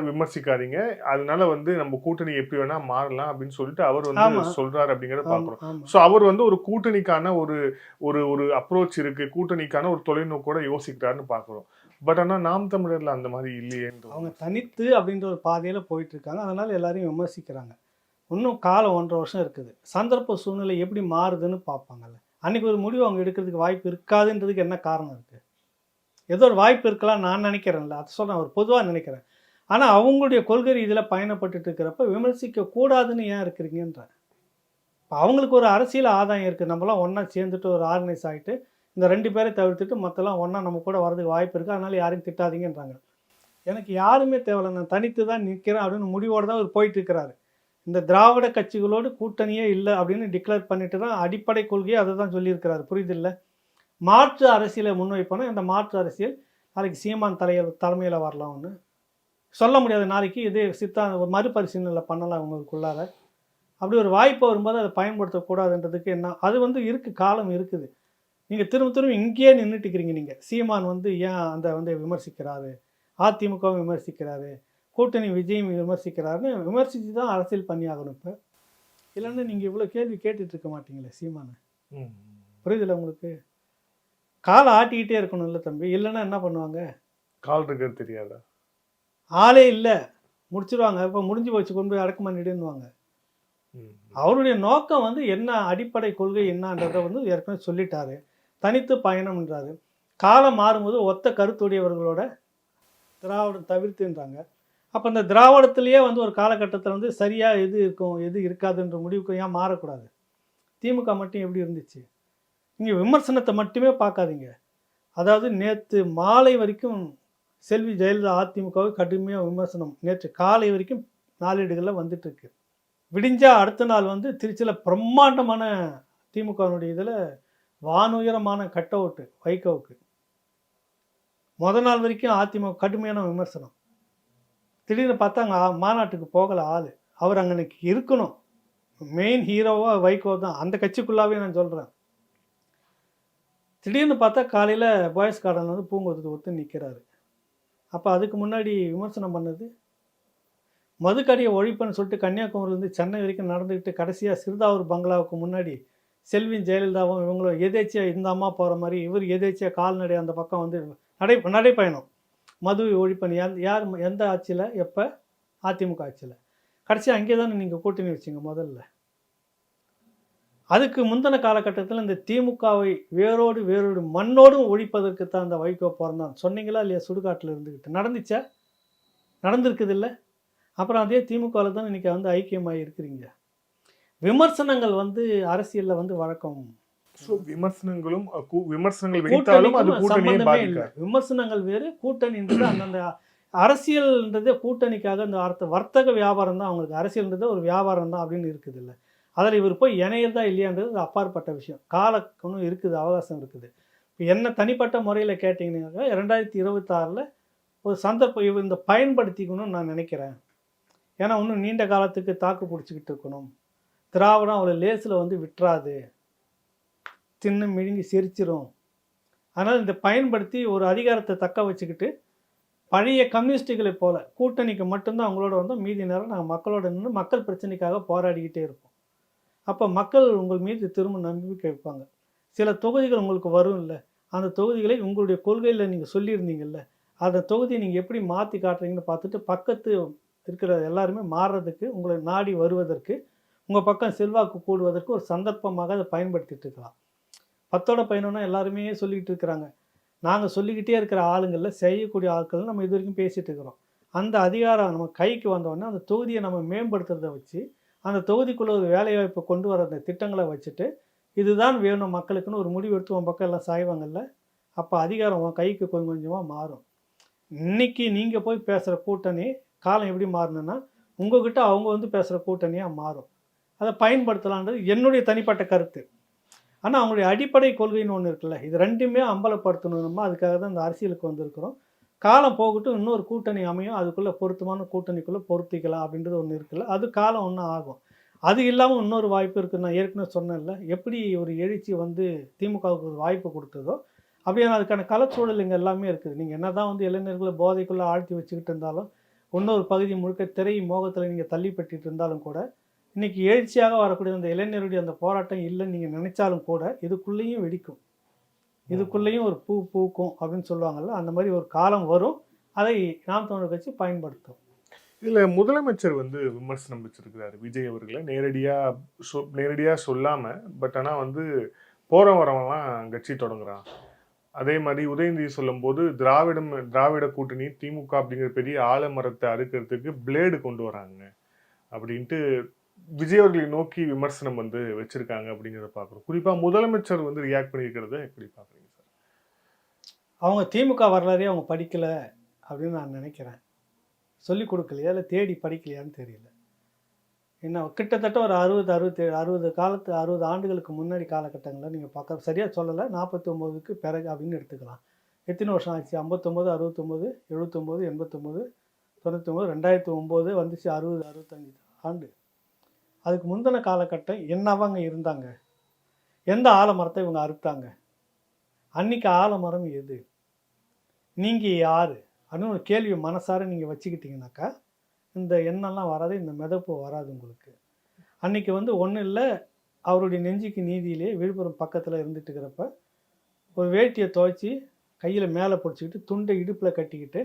விமர்சிக்காதீங்க, அதனால வந்து நம்ம கூட்டணி எப்படி வேணா மாறலாம் அப்படின்னு சொல்லிட்டு அவர் வந்து சொல்றாரு அப்படிங்கறத பாக்குறோம். சோ அவர் வந்து ஒரு கூட்டணிக்கான ஒரு அப்ரோச் இருக்கு, கூட்டணிக்கான ஒரு தொலைநோக்கோட யோசிக்கிறாருன்னு பாக்குறோம். பட் ஆனா நாம் தமிழர்ல அந்த மாதிரி இல்லையே. அவங்க தனித்து அப்படின்ற ஒரு பாதையில போயிட்டு இருக்காங்க. அதனால எல்லாரையும் விமர்சிக்கிறாங்க. இன்னும் காலம் 1.5 வருஷம் இருக்குது. சந்தர்ப்ப சூழ்நிலை எப்படி மாறுதுன்னு பார்ப்பாங்கல்ல. அன்னைக்கு ஒரு முடிவு அவங்க எடுக்கிறதுக்கு வாய்ப்பு இருக்காதுன்றதுக்கு என்ன காரணம் இருக்கு? ஏதோ ஒரு வாய்ப்பு இருக்கலாம் நான் நினைக்கிறேன்ல, அதை சொல்கிறேன், ஒரு பொதுவாக நினைக்கிறேன். ஆனால் அவங்களுடைய கொள்கை இதில் பயணப்பட்டு இருக்கிறப்ப விமர்சிக்க கூடாதுன்னு ஏன் இருக்கிறீங்கன்ற. இப்போ அவங்களுக்கு ஒரு அரசியல் ஆதாயம் இருக்குது. நம்மளாம் ஒன்றா சேர்ந்துட்டு ஒரு ஆர்கனைஸ் ஆகிட்டு இந்த 2 பேரை தவிர்த்துட்டு மற்றெல்லாம் ஒன்றா நம்ம கூட வரதுக்கு வாய்ப்பு இருக்குது, அதனால யாரையும் திட்டாதீங்கன்றாங்க. எனக்கு யாருமே தேவையில்லை, நான் தனித்து தான் நிற்கிறேன் அப்படின்னு முடிவோடு தான் அவர் போயிட்டு இருக்கிறாரு. இந்த திராவிட கட்சிகளோடு கூட்டணியே இல்லை அப்படின்னு டிக்ளேர் பண்ணிட்டு தான் அடிப்படை கொள்கையை அதை தான் சொல்லியிருக்கிறாரு. புரியுதில்லை? மாற்று அரசியலை முன்வைப்போனா இந்த மாற்று அரசியல் நாளைக்கு சீமான் தலைமையில் வரலாம், ஒன்று சொல்ல முடியாது. நாளைக்கு இதே மறுபரிசீலனை பண்ணலாம் அவங்களுக்குள்ளார. அப்படி ஒரு வாய்ப்பு வரும்போது அதை பயன்படுத்தக்கூடாதுன்றதுக்கு என்ன அது வந்து இருக்குது, காலம் இருக்குது. நீங்கள் திரும்ப இங்கேயே நின்றுட்டுக்கிறீங்க. நீங்கள் சீமான் வந்து ஏன் அந்த வந்து விமர்சிக்கிறாரு, அதிமுகவும் விமர்சிக்கிறாரு, கூட்டணி விஜயும் விமர்சிக்கிறாருன்னு விமர்சித்து தான் அரசியல் பண்ணி ஆகணும். இப்போ இல்லைன்னா நீங்கள் இவ்வளோ கேள்வி கேட்டுட்டு இருக்க மாட்டீங்களே சீமானை. புரியுதில்ல உங்களுக்கு? காலை ஆட்டிக்கிட்டே இருக்கணும் இல்லை தம்பி, இல்லைன்னா என்ன பண்ணுவாங்க? கால் இருக்கிறது தெரியாதா? ஆளே இல்லை, முடிச்சிருவாங்க. இப்போ முடிஞ்சு போச்சு, கொண்டு போய் அடக்கம் பண்ணிடுன்னுவாங்க. அவருடைய நோக்கம் வந்து என்ன, அடிப்படை கொள்கை என்னன்றதை வந்து ஏற்கனவே சொல்லிட்டாரு. தனித்து பயணம்ன்றாரு. காலம் மாறும்போது ஒத்த கருத்துடையவர்களோட திராவிடம் தவிர்த்துன்றாங்க. அப்போ இந்த திராவிடத்திலேயே வந்து ஒரு காலகட்டத்தில் வந்து சரியாக எது இருக்கும் எது இருக்காதுன்ற முடிவுக்கு ஏன் மாறக்கூடாது? திமுக மட்டும் எப்படி இருந்துச்சு? நீங்கள் விமர்சனத்தை மட்டுமே பார்க்காதீங்க. அதாவது நேற்று மாலை வரைக்கும் செல்வி ஜெயலலிதா அதிமுகவை கடுமையாக விமர்சனம் நேற்று காலை வரைக்கும் நாளேடுகளில் வந்துட்டுருக்கு. விடிஞ்சா அடுத்த நாள் வந்து திருச்சியில் பிரம்மாண்டமான திமுகவினுடைய இதில் வானுயரமான கட் அவுட்டு வைகோவுக்கு. முதல் நாள் வரைக்கும் அதிமுக கடுமையான விமர்சனம். திடீர்னு பார்த்தா அங்கே மாநாட்டுக்கு போகலை ஆள். அவர் அங்கே இருக்கணும். மெயின் ஹீரோவாக வைகோ தான். அந்த கட்சிக்குள்ளாவே நான் சொல்கிறேன். திடீர்னு பார்த்தா காலையில் பாய்ஸ் கார்டன் வந்து பூங்கொத்து ஒத்து நிற்கிறாரு. அப்போ அதுக்கு முன்னாடி விமர்சனம் பண்ணது மதுக்கடியை ஒழிப்புன்னு சொல்லிட்டு கன்னியாகுமரியிலேருந்து சென்னை வரைக்கும் நடந்துக்கிட்டு கடைசியாக சிறுதாவூர் பங்களாவுக்கு முன்னாடி செல்வியும் ஜெயலலிதாவும் இவங்களும் எதேச்சியாக இந்த அம்மா போகிற மாதிரி இவர் எதேச்சியாக கால்நடை அந்த பக்கம் வந்து நடைப்பயணம் மது ஒழிப்பன் யார் எந்த ஆட்சியில் எப்போ? அதிமுக ஆட்சியில். கடைசியாக அங்கே தானே நீங்கள் கூட்டணி வச்சிங்க முதல்ல. அதுக்கு முந்தின காலகட்டத்தில் இந்த திமுகவை வேரோடு மண்ணோடும் ஒழிப்பதற்கு தான் அந்த வைகோ பிறந்தான் சொன்னீங்களா இல்லையா? சுடுகாட்டில் இருந்துக்கிட்டு நடந்துச்சா? நடந்திருக்குது இல்லை? அப்புறம் அதே திமுகவில் தான் இன்றைக்கி வந்து ஐக்கியமாக இருக்கிறீங்க. விமர்சனங்கள் வந்து அரசியலில் வந்து வழக்கம். விமர்சனங்கள் வைத்தாலும் அது கூட்டணியை பாதிக்காது. விமர்சனங்கள் வேறு, கூட்டணின்றது அந்தந்த அரசியல்ன்றதே கூட்டணிக்காக இந்த வர்த்தக வியாபாரம் தான் அவங்களுக்கு. அரசியல்ன்றது ஒரு வியாபாரம் தான் அப்படின்னு இருக்குது இல்லை. அதில் இவர் போய் இணையதா இல்லையான்றது அப்பாற்பட்ட விஷயம். காலம் இருக்குது, அவகாசம் இருக்குது. இப்போ என்ன தனிப்பட்ட முறையில் கேட்டிங்கன்னாக்கா 2026 ஒரு சந்தர்ப்பம் இவர் இந்த பயன்படுத்திக்கணும்னு நான் நினைக்கிறேன். ஏன்னா இன்னும் நீண்ட காலத்துக்கு தாக்கு பிடிச்சிக்கிட்டு இருக்கணும். திராவிடம் அவளை லேசில் வந்து விட்டுறாது, தின்னு மிழுங்கி சிரிச்சிரும். அதனால் இந்த பயன்படுத்தி ஒரு அதிகாரத்தை தக்க வச்சுக்கிட்டு பழைய கம்யூனிஸ்டுகளை போல கூட்டணிக்கு மட்டும்தான் அவங்களோட வந்தோம், மீதி நேரம் நாங்கள் மக்களோட நின்று மக்கள் பிரச்சனைக்காக போராடிக்கிட்டே இருப்போம். அப்போ மக்கள் உங்கள் மீது திரும்ப நம்பிக்கை வைப்பாங்க. சில தொகுதிகள் உங்களுக்கு வரும் இல்லை, அந்த தொகுதிகளை உங்களுடைய கொள்கையில் நீங்கள் சொல்லியிருந்தீங்கல்ல, அந்த தொகுதியை நீங்கள் எப்படி மாற்றி காட்டுறீங்கன்னு பார்த்துட்டு பக்கத்து இருக்கிற எல்லாருமே மாறுறதுக்கு, உங்களை நாடி வருவதற்கு, உங்கள் பக்கம் செல்வாக்கு கூடுவதற்கு ஒரு சந்தர்ப்பமாக அதை பயன்படுத்திட்டு இருக்கலாம். 10/11 எல்லாருமே சொல்லிக்கிட்டு இருக்கிறாங்க. நாங்கள் சொல்லிக்கிட்டே இருக்கிற ஆளுங்களில் செய்யக்கூடிய ஆட்கள் நம்ம இது வரைக்கும் பேசிகிட்டு இருக்கிறோம். அந்த அதிகாரம் நம்ம கைக்கு வந்தோடனே அந்த தொகுதியை நம்ம மேம்படுத்துறத வச்சு அந்த தொகுதிக்குள்ளே ஒரு வேலைவாய்ப்பை கொண்டு வர அந்த திட்டங்களை வச்சுட்டு இதுதான் வேணும் மக்களுக்குன்னு ஒரு முடிவு எடுத்து உன் பக்கம் எல்லாம் சாய்வாங்கல்ல. அப்போ அதிகாரம் உன் கைக்கு கொஞ்சம் கொஞ்சமாக மாறும். இன்றைக்கி நீங்கள் போய் பேசுகிற கூட்டணி காலம் எப்படி மாறணுன்னா உங்கள்கிட்ட அவங்க வந்து பேசுகிற கூட்டணியாக மாறும். அதை பயன்படுத்தலான்றது என்னுடைய தனிப்பட்ட கருத்து. ஆனால் அவங்களுடைய அடிப்படை கொள்கைன்னு ஒன்று இருக்குல்ல, இது ரெண்டுமே அம்பலப்படுத்தணும். நம்ம அதுக்காக தான் இந்த அரசியலுக்கு வந்திருக்கிறோம். காலம் போகட்டும், இன்னொரு கூட்டணி அமையும், அதுக்குள்ளே பொருத்தமான கூட்டணிக்குள்ளே பொருத்திக்கலாம் அப்படின்றது ஒன்று இருக்குல்ல, அது காலம் ஒன்றும் ஆகும். அது இல்லாமல் இன்னொரு வாய்ப்பு இருக்குது. நான் ஏற்கனவே சொன்னேன்ல, எப்படி ஒரு எழுச்சி வந்து திமுகவுக்கு ஒரு வாய்ப்பு கொடுத்ததோ அப்படியான அதுக்கான கலச்சூழல் இங்கே எல்லாமே இருக்குது. நீங்கள் என்ன தான் வந்து இளைஞர்களை போதைக்குள்ளே ஆழ்த்தி வச்சுக்கிட்டு இருந்தாலும், இன்னொரு பகுதி முழுக்க திரை மோகத்தில் நீங்கள் தள்ளிப்பட்டு இருந்தாலும் கூட இன்றைக்கி எழுச்சியாக வரக்கூடிய அந்த இளைஞருடைய அந்த போராட்டம் இல்லைன்னு நீங்கள் நினைச்சாலும் கூட இதுக்குள்ளேயும் வெடிக்கும், இதுக்குள்ளேயும் ஒரு பூ பூக்கும் அப்படின்னு சொல்லுவாங்கள்ல, அந்த மாதிரி ஒரு காலம் வரும். அதை நாம் தமிழர் கட்சி பயன்படுத்தும். இதில் முதலமைச்சர் வந்து விமர்சனம் வச்சிருக்கிறாரு விஜய் அவர்களை. நேரடியாக சொல்லாமல், பட் ஆனால் வந்து போகிற வரவெல்லாம் கட்சி தொடங்குறான். அதே மாதிரி உதயநிதி சொல்லும்போது திராவிட கூட்டணி திமுக அப்படிங்கிற பெரிய ஆலமரத்தை அறுக்கிறதுக்கு பிளேடு கொண்டு வராங்க அப்படின்ட்டு விஜய் அவர்களை நோக்கி விமர்சனம் வந்து வச்சிருக்காங்க அப்படிங்கிறத பார்க்குறோம். குறிப்பாக முதலமைச்சர் வந்து ரியாக்ட் பண்ணியிருக்கிறத எப்படி பார்க்குறீங்க சார்? அவங்க திமுக வரலாறே அவங்க படிக்கலை அப்படின்னு நான் நினைக்கிறேன். சொல்லிக் கொடுக்கலையா இல்லை தேடி படிக்கலையான்னு தெரியல. என்ன கிட்டத்தட்ட ஒரு 60 ஆண்டுகளுக்கு முன்னாடி காலகட்டங்களில் நீங்கள் பார்க்க சரியாக சொல்லலை, 49க்கு பிறகு அப்படின்னு எடுத்துக்கலாம். எத்தனை வருஷம் ஆச்சு? 59, 69, 79, 89, 99, 2009 வந்துச்சு. 65 ஆண்டு. அதுக்கு முந்தின காலகட்டம் என்னவங்க இருந்தாங்க? எந்த ஆலமரத்தை இவங்க அறுத்தாங்க? அன்றைக்கி ஆலமரம் எது? நீங்கள் யார் அப்படின்னு ஒரு கேள்வி மனசார நீங்கள் வச்சுக்கிட்டீங்கன்னாக்கா இந்த எண்ணெல்லாம் வராது, இந்த மிதப்பு வராது உங்களுக்கு. அன்றைக்கி வந்து ஒன்றும் இல்லை, அவருடைய நெஞ்சுக்கு நீதியிலே விழுப்புரம் பக்கத்தில் இருந்துட்டு இருக்கிறப்ப ஒரு வேட்டியை துவைச்சி கையில் மேலே பிடிச்சிக்கிட்டு துண்டை இடுப்பில் கட்டிக்கிட்டு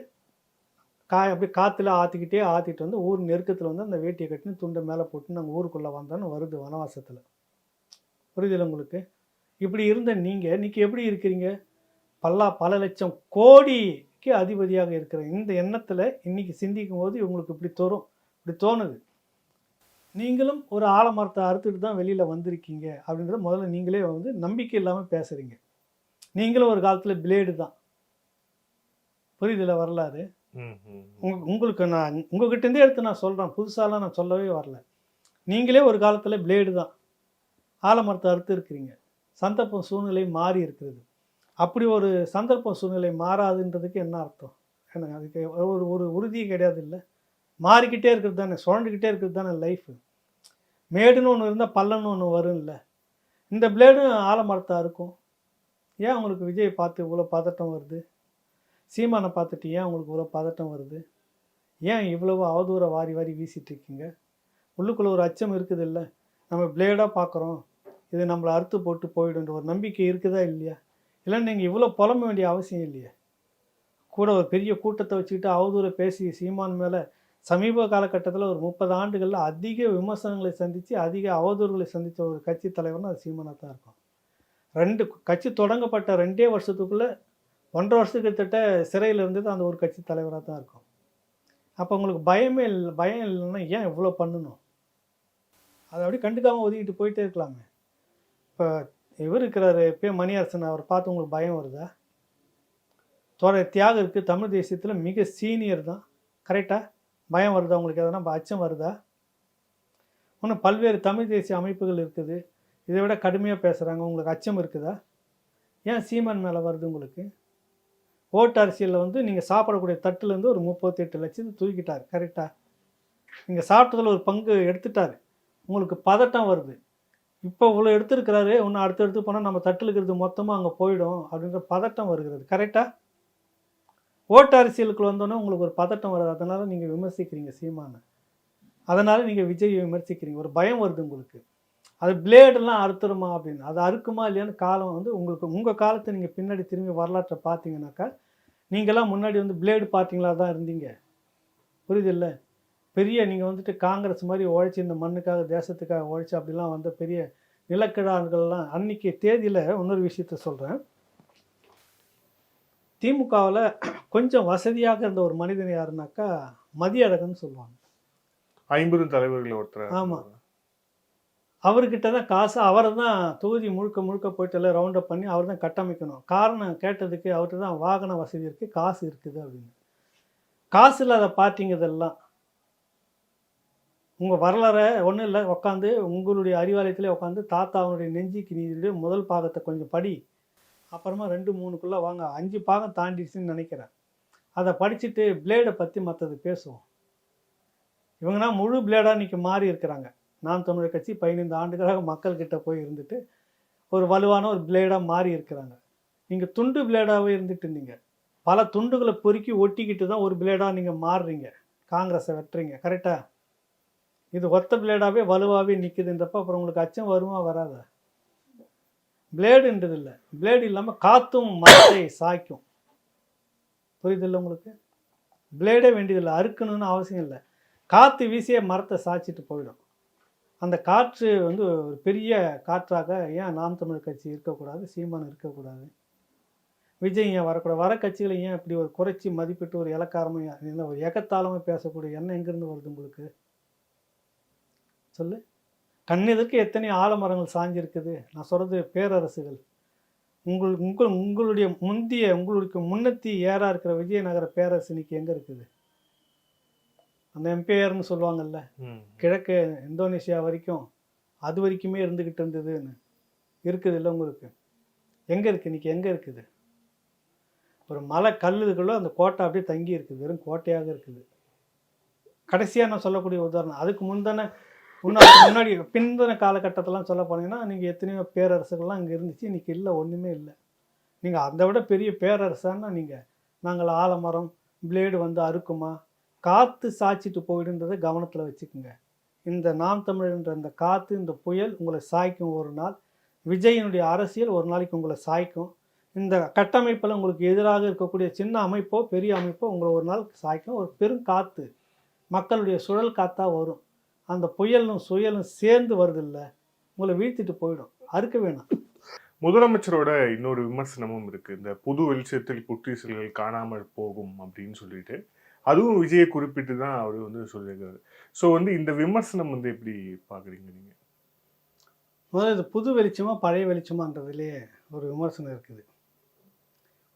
அப்படியே காற்றுல ஆற்றிட்டு வந்து ஊர் நெருக்கத்தில் வந்து அந்த வேட்டியை கட்டினு துண்டை மேலே போட்டு நாங்கள் ஊருக்குள்ளே வந்தோன்னு வருது வனவாசத்தில். புரியுதில்லை உங்களுக்கு? இப்படி இருந்த நீங்கள் இன்றைக்கி எப்படி இருக்கிறீங்க? பல லட்சம் கோடிக்கு அதிபதியாக இருக்கிற இந்த எண்ணத்தில் இன்றைக்கி சிந்திக்கும் போது இவங்களுக்கு இப்படி தோணுது. நீங்களும் ஒரு ஆலமரத்தை அறுத்துட்டு தான் வெளியில் வந்திருக்கீங்க அப்படின்றத முதல்ல நீங்களே வந்து நம்பிக்கை இல்லாமல் பேசுகிறீங்க. நீங்களும் ஒரு காலத்தில் பிளேடு தான். புரியுதுல வரலாறு? உங்களுக்கு நான் உங்ககிட்டேருந்தே எடுத்து நான் சொல்கிறேன், புதுசாலாம் நான் சொல்லவே வரல. நீங்களே ஒரு காலத்தில் பிளேடு தான், ஆலமரத்தை அறுத்து இருக்கிறீங்க. சந்தர்ப்பம் சூழ்நிலை மாறி இருக்கிறது. அப்படி ஒரு சந்தர்ப்பம் சூழ்நிலை மாறாதுன்றதுக்கு என்ன அர்த்தம்? எனக்கு அதுக்கு ஒரு உறுதியே கிடையாது. இல்லை, மாறிக்கிட்டே இருக்கிறது தானே, சுழண்டுக்கிட்டே இருக்கிறது தானே லைஃபு. மேடுன்னு ஒன்று இருந்தால் பள்ளன்னு ஒன்று வரும். இல்லை, இந்த பிளேடும் ஆலமரத்தை அறுக்கும். ஏன் உங்களுக்கு விஜயை பார்த்து இவ்வளோ பதட்டம் வருது? சீமானை பார்த்துட்டு ஏன் உங்களுக்கு இவ்வளோ பதட்டம் வருது? ஏன் இவ்வளவு அவதூற வாரி வாரி வீசிட்டு இருக்கீங்க? உள்ளுக்குள்ளே ஒரு அச்சம் இருக்குது. இல்லை, நம்ம பிளேடாக பார்க்குறோம், இது நம்மளை அறுத்து போட்டு போயிடுன்ற ஒரு நம்பிக்கை இருக்குதா இல்லையா? இல்லைன்னு நீங்கள் இவ்வளோ புலம்ப வேண்டிய அவசியம் இல்லையா? கூட ஒரு பெரிய கூட்டத்தை வச்சுக்கிட்டு அவதூற பேசி சீமான் மேலே சமீப காலகட்டத்தில் ஒரு 30 ஆண்டுகளில் அதிக விமர்சனங்களை சந்தித்து அதிக அவதூறுகளை சந்தித்த ஒரு கட்சி தலைவர்னா அது சீமானாக தான் இருக்கும். 2 கட்சி தொடங்கப்பட்ட 2 வருஷத்துக்குள்ளே 1.5 வருஷத்துக்கு கிட்டத்தட்ட சிறையில் இருந்தது அந்த ஒரு கட்சி தலைவராக தான் இருக்கும். அப்போ உங்களுக்கு பயமே இல்லை. பயம் இல்லைன்னா ஏன் இவ்வளோ பண்ணணும்? அதை அப்படி கண்டுக்காமல் ஒதுக்கிட்டு போயிட்டே இருக்கலாமே. இப்போ இவர் இருக்கிறாரு மணியரசன், அவர் பார்த்து உங்களுக்கு பயம் வருதா? தியாகம் இருக்குது, தமிழ் தேசியத்தில் மிக சீனியர் தான், கரெக்டாக? பயம் வருதா உங்களுக்கு? எதனா அச்சம் வருதா? இன்னும் பல்வேறு தமிழ் தேசிய அமைப்புகள் இருக்குது, இதை விட கடுமையாக பேசுகிறாங்க, உங்களுக்கு அச்சம் இருக்குதா? ஏன் சீமான் மேலே வருது உங்களுக்கு? ஓட்டு அரசியலில் வந்து நீங்கள் சாப்பிடக்கூடிய தட்டுலேருந்து ஒரு 38 லட்சத்தை தூக்கிட்டார், கரெக்டாக? நீங்கள் சாப்பிட்டதில் ஒரு பங்கு எடுத்துட்டார், உங்களுக்கு பதட்டம் வருது. இப்போ இவ்வளோ எடுத்துருக்கிறாரு, இன்னும் அடுத்து போனால் நம்ம தட்டில் இருக்கிறது மொத்தமாக அங்கே போயிடும் அப்படின்ற பதட்டம் வருகிறது, கரெக்டாக? ஓட்டு அரசியலுக்குள்ள வந்தோன்னே உங்களுக்கு ஒரு பதட்டம் வருது, அதனால் நீங்கள் விமர்சிக்கிறீங்க சீமானை, அதனால் நீங்கள் விஜயை விமர்சிக்கிறீங்க, ஒரு பயம் வருது உங்களுக்கு. அது பிளேடெல்லாம் அறுத்துருமா அப்படின்னு, அது அறுக்குமா இல்லையான்னு காலம் வந்து உங்களுக்கு உங்கள் காலத்தை நீங்கள் பின்னாடி திரும்பி வரலாற்றை பார்த்தீங்கன்னாக்கா, நீங்களாம் முன்னாடி வந்து பிளேடு பார்த்தீங்களா தான் இருந்தீங்க, புரியுது இல்லை? பெரிய நீங்கள் வந்துட்டு காங்கிரஸ் மாதிரி உழைச்சி இந்த மண்ணுக்காக தேசத்துக்காக உழைச்சி அப்படிலாம் வந்த பெரிய நிலக்கிழார்கள்லாம் அன்றைக்கி தேதியில். இன்னொரு விஷயத்த சொல்கிறேன், திமுகவில் கொஞ்சம் வசதியாக இருந்த ஒரு மனிதன் யாருனாக்கா மதியழகன் சொல்லுவாங்க, 50 தலைவர்கள் ஒருத்தர். ஆமாம், அவர்கிட்ட தான் காசு, அவரை தான் தொகுதி முழுக்க போயிட்டு எல்லாம் ரவுண்டப் பண்ணி அவர் தான் கட்டமைக்கணும். காரணம் கேட்டதுக்கு அவர்கிட்ட தான் வாகன வசதி இருக்குது, காசு இருக்குது அப்படின்னு. காசு இல்லாத பார்ட்டிங்கிறதெல்லாம் உங்கள் வரலாறை ஒன்றும் இல்லை, உட்காந்து உங்களுடைய அறிவாலயத்திலே உட்காந்து தாத்தாவுடைய நெஞ்சிக்கு நீதியுடைய முதல் பாகத்தை கொஞ்சம் படி, அப்புறமா 2-3க்குள்ளே வாங்க, 5 பாகம் தாண்டிடுச்சுன்னு நினைக்கிறேன். அதை படிச்சுட்டு பிளேடை பற்றி மற்றது பேசுவோம். இவங்கன்னா முழு பிளேடாக இன்றைக்கி மாறி இருக்கிறாங்க. நாம் தமிழர் கட்சி 15 ஆண்டுகளாக மக்கள்கிட்ட போய் இருந்துட்டு ஒரு வலுவான ஒரு பிளேடாக மாறி இருக்கிறாங்க. நீங்கள் துண்டு பிளேடாகவே இருந்துட்டு இருந்தீங்க, பல துண்டுகளை பொறுக்கி ஒட்டிக்கிட்டு தான் ஒரு பிளேடாக நீங்கள் மாறுறீங்க, காங்கிரஸை வெட்டுறீங்க, கரெக்டாக? இது ஒத்த பிளேடாகவே வலுவாகவே நிற்குதுன்றப்ப அப்புறம் உங்களுக்கு அச்சம் வருமா வராதா? பிளேடுன்றது இல்லை, பிளேடு இல்லாமல் காற்றும் மரத்தை சாய்க்கும், புரியுதில்லை உங்களுக்கு? பிளேடே வேண்டியதில்லை, அறுக்கணும்னு அவசியம் இல்லை, காற்று வீசியே மரத்தை சாய்ச்சிட்டு போயிடும். அந்த காற்று வந்து ஒரு பெரிய காற்றாக ஏன் நாம் தமிழர் கட்சி இருக்கக்கூடாது, சீமான் இருக்கக்கூடாது, விஜய் ஏன் வரக்கூடாது? வர கட்சிகளை ஏன் இப்படி ஒரு குறைச்சி மதிப்பிட்டு ஒரு இலக்காரமாக ஒரு எகத்தாளமாக பேசக்கூடிய எண்ணம் எங்கேருந்து வருது உங்களுக்கு? சொல்லு. கண்ணெதிர்க்கு எத்தனை ஆலமரங்கள் சாஞ்சிருக்குது. நான் சொல்கிறது பேரரசுகள். உங்களுடைய உங்களுக்கு முன்னத்தி ஏறா இருக்கிற விஜயநகர பேரரசு இன்னைக்கு எங்கே இருக்குது? அந்த எம்பையர்னு சொல்லுவாங்கல்ல, கிழக்கு இந்தோனேஷியா வரைக்கும், அது வரைக்குமே இருந்துக்கிட்டு இருந்ததுன்னு இருக்குது இல்லை உங்களுக்கு? எங்கே இருக்குது இன்னைக்கு? எங்கே இருக்குது? ஒரு மலை கல்லுக்குள்ளே அந்த கோட்டை அப்படியே தங்கி இருக்குது, வெறும் கோட்டையாக இருக்குது. கடைசியாக நான் சொல்லக்கூடிய உதாரணம், அதுக்கு முன்னாடி பிந்தின காலகட்டத்திலாம் சொல்ல போனீங்கன்னா நீங்கள் எத்தனையோ பேரரசுகள்லாம் இங்கே இருந்துச்சு, இன்றைக்கி இல்லை, ஒன்றுமே இல்லை. நீங்கள் அதை விட பெரிய பேரரசானா நாங்கள் ஆலமரம் பிளேடு வந்து அறுக்குமா, காற்று சாய்ச்சிட்டு போயிடுன்றதை கவனத்தில் வச்சுக்கோங்க. இந்த நாம் தமிழர்ன்ற இந்த காற்று, இந்த புயல் உங்களை சாய்க்கும் ஒரு நாள். விஜயினுடைய அரசியல் ஒரு நாளைக்கு உங்களை சாய்க்கும். இந்த கட்டமைப்பில் உங்களுக்கு எதிராக இருக்கக்கூடிய சின்ன அமைப்போ பெரிய அமைப்போ உங்களை ஒரு நாள் சாய்க்கும். ஒரு பெரும் காற்று, மக்களுடைய சுழல் காற்றாக வரும். அந்த புயலும் சுயலும் சேர்ந்து வருதில்ல, உங்களை வீழ்த்திட்டு போயிடும், அறுக்க வேணாம். முதலமைச்சரோட இன்னொரு விமர்சனமும் இருக்குது, இந்த புது வெளிச்சத்தில் புற்றீசல்கள் காணாமல் போகும் அப்படின்னு சொல்லிட்டு. அதுவும் விஜயை குறிப்பிட்டு தான் அவர் வந்து சொல்லியிருக்காரு. ஸோ வந்து இந்த விமர்சனம் வந்து எப்படி பார்க்குறீங்க நீங்கள்? முதல்ல இது புது வெளிச்சமா பழைய வெளிச்சமான்றதுலேயே ஒரு விமர்சனம் இருக்குது.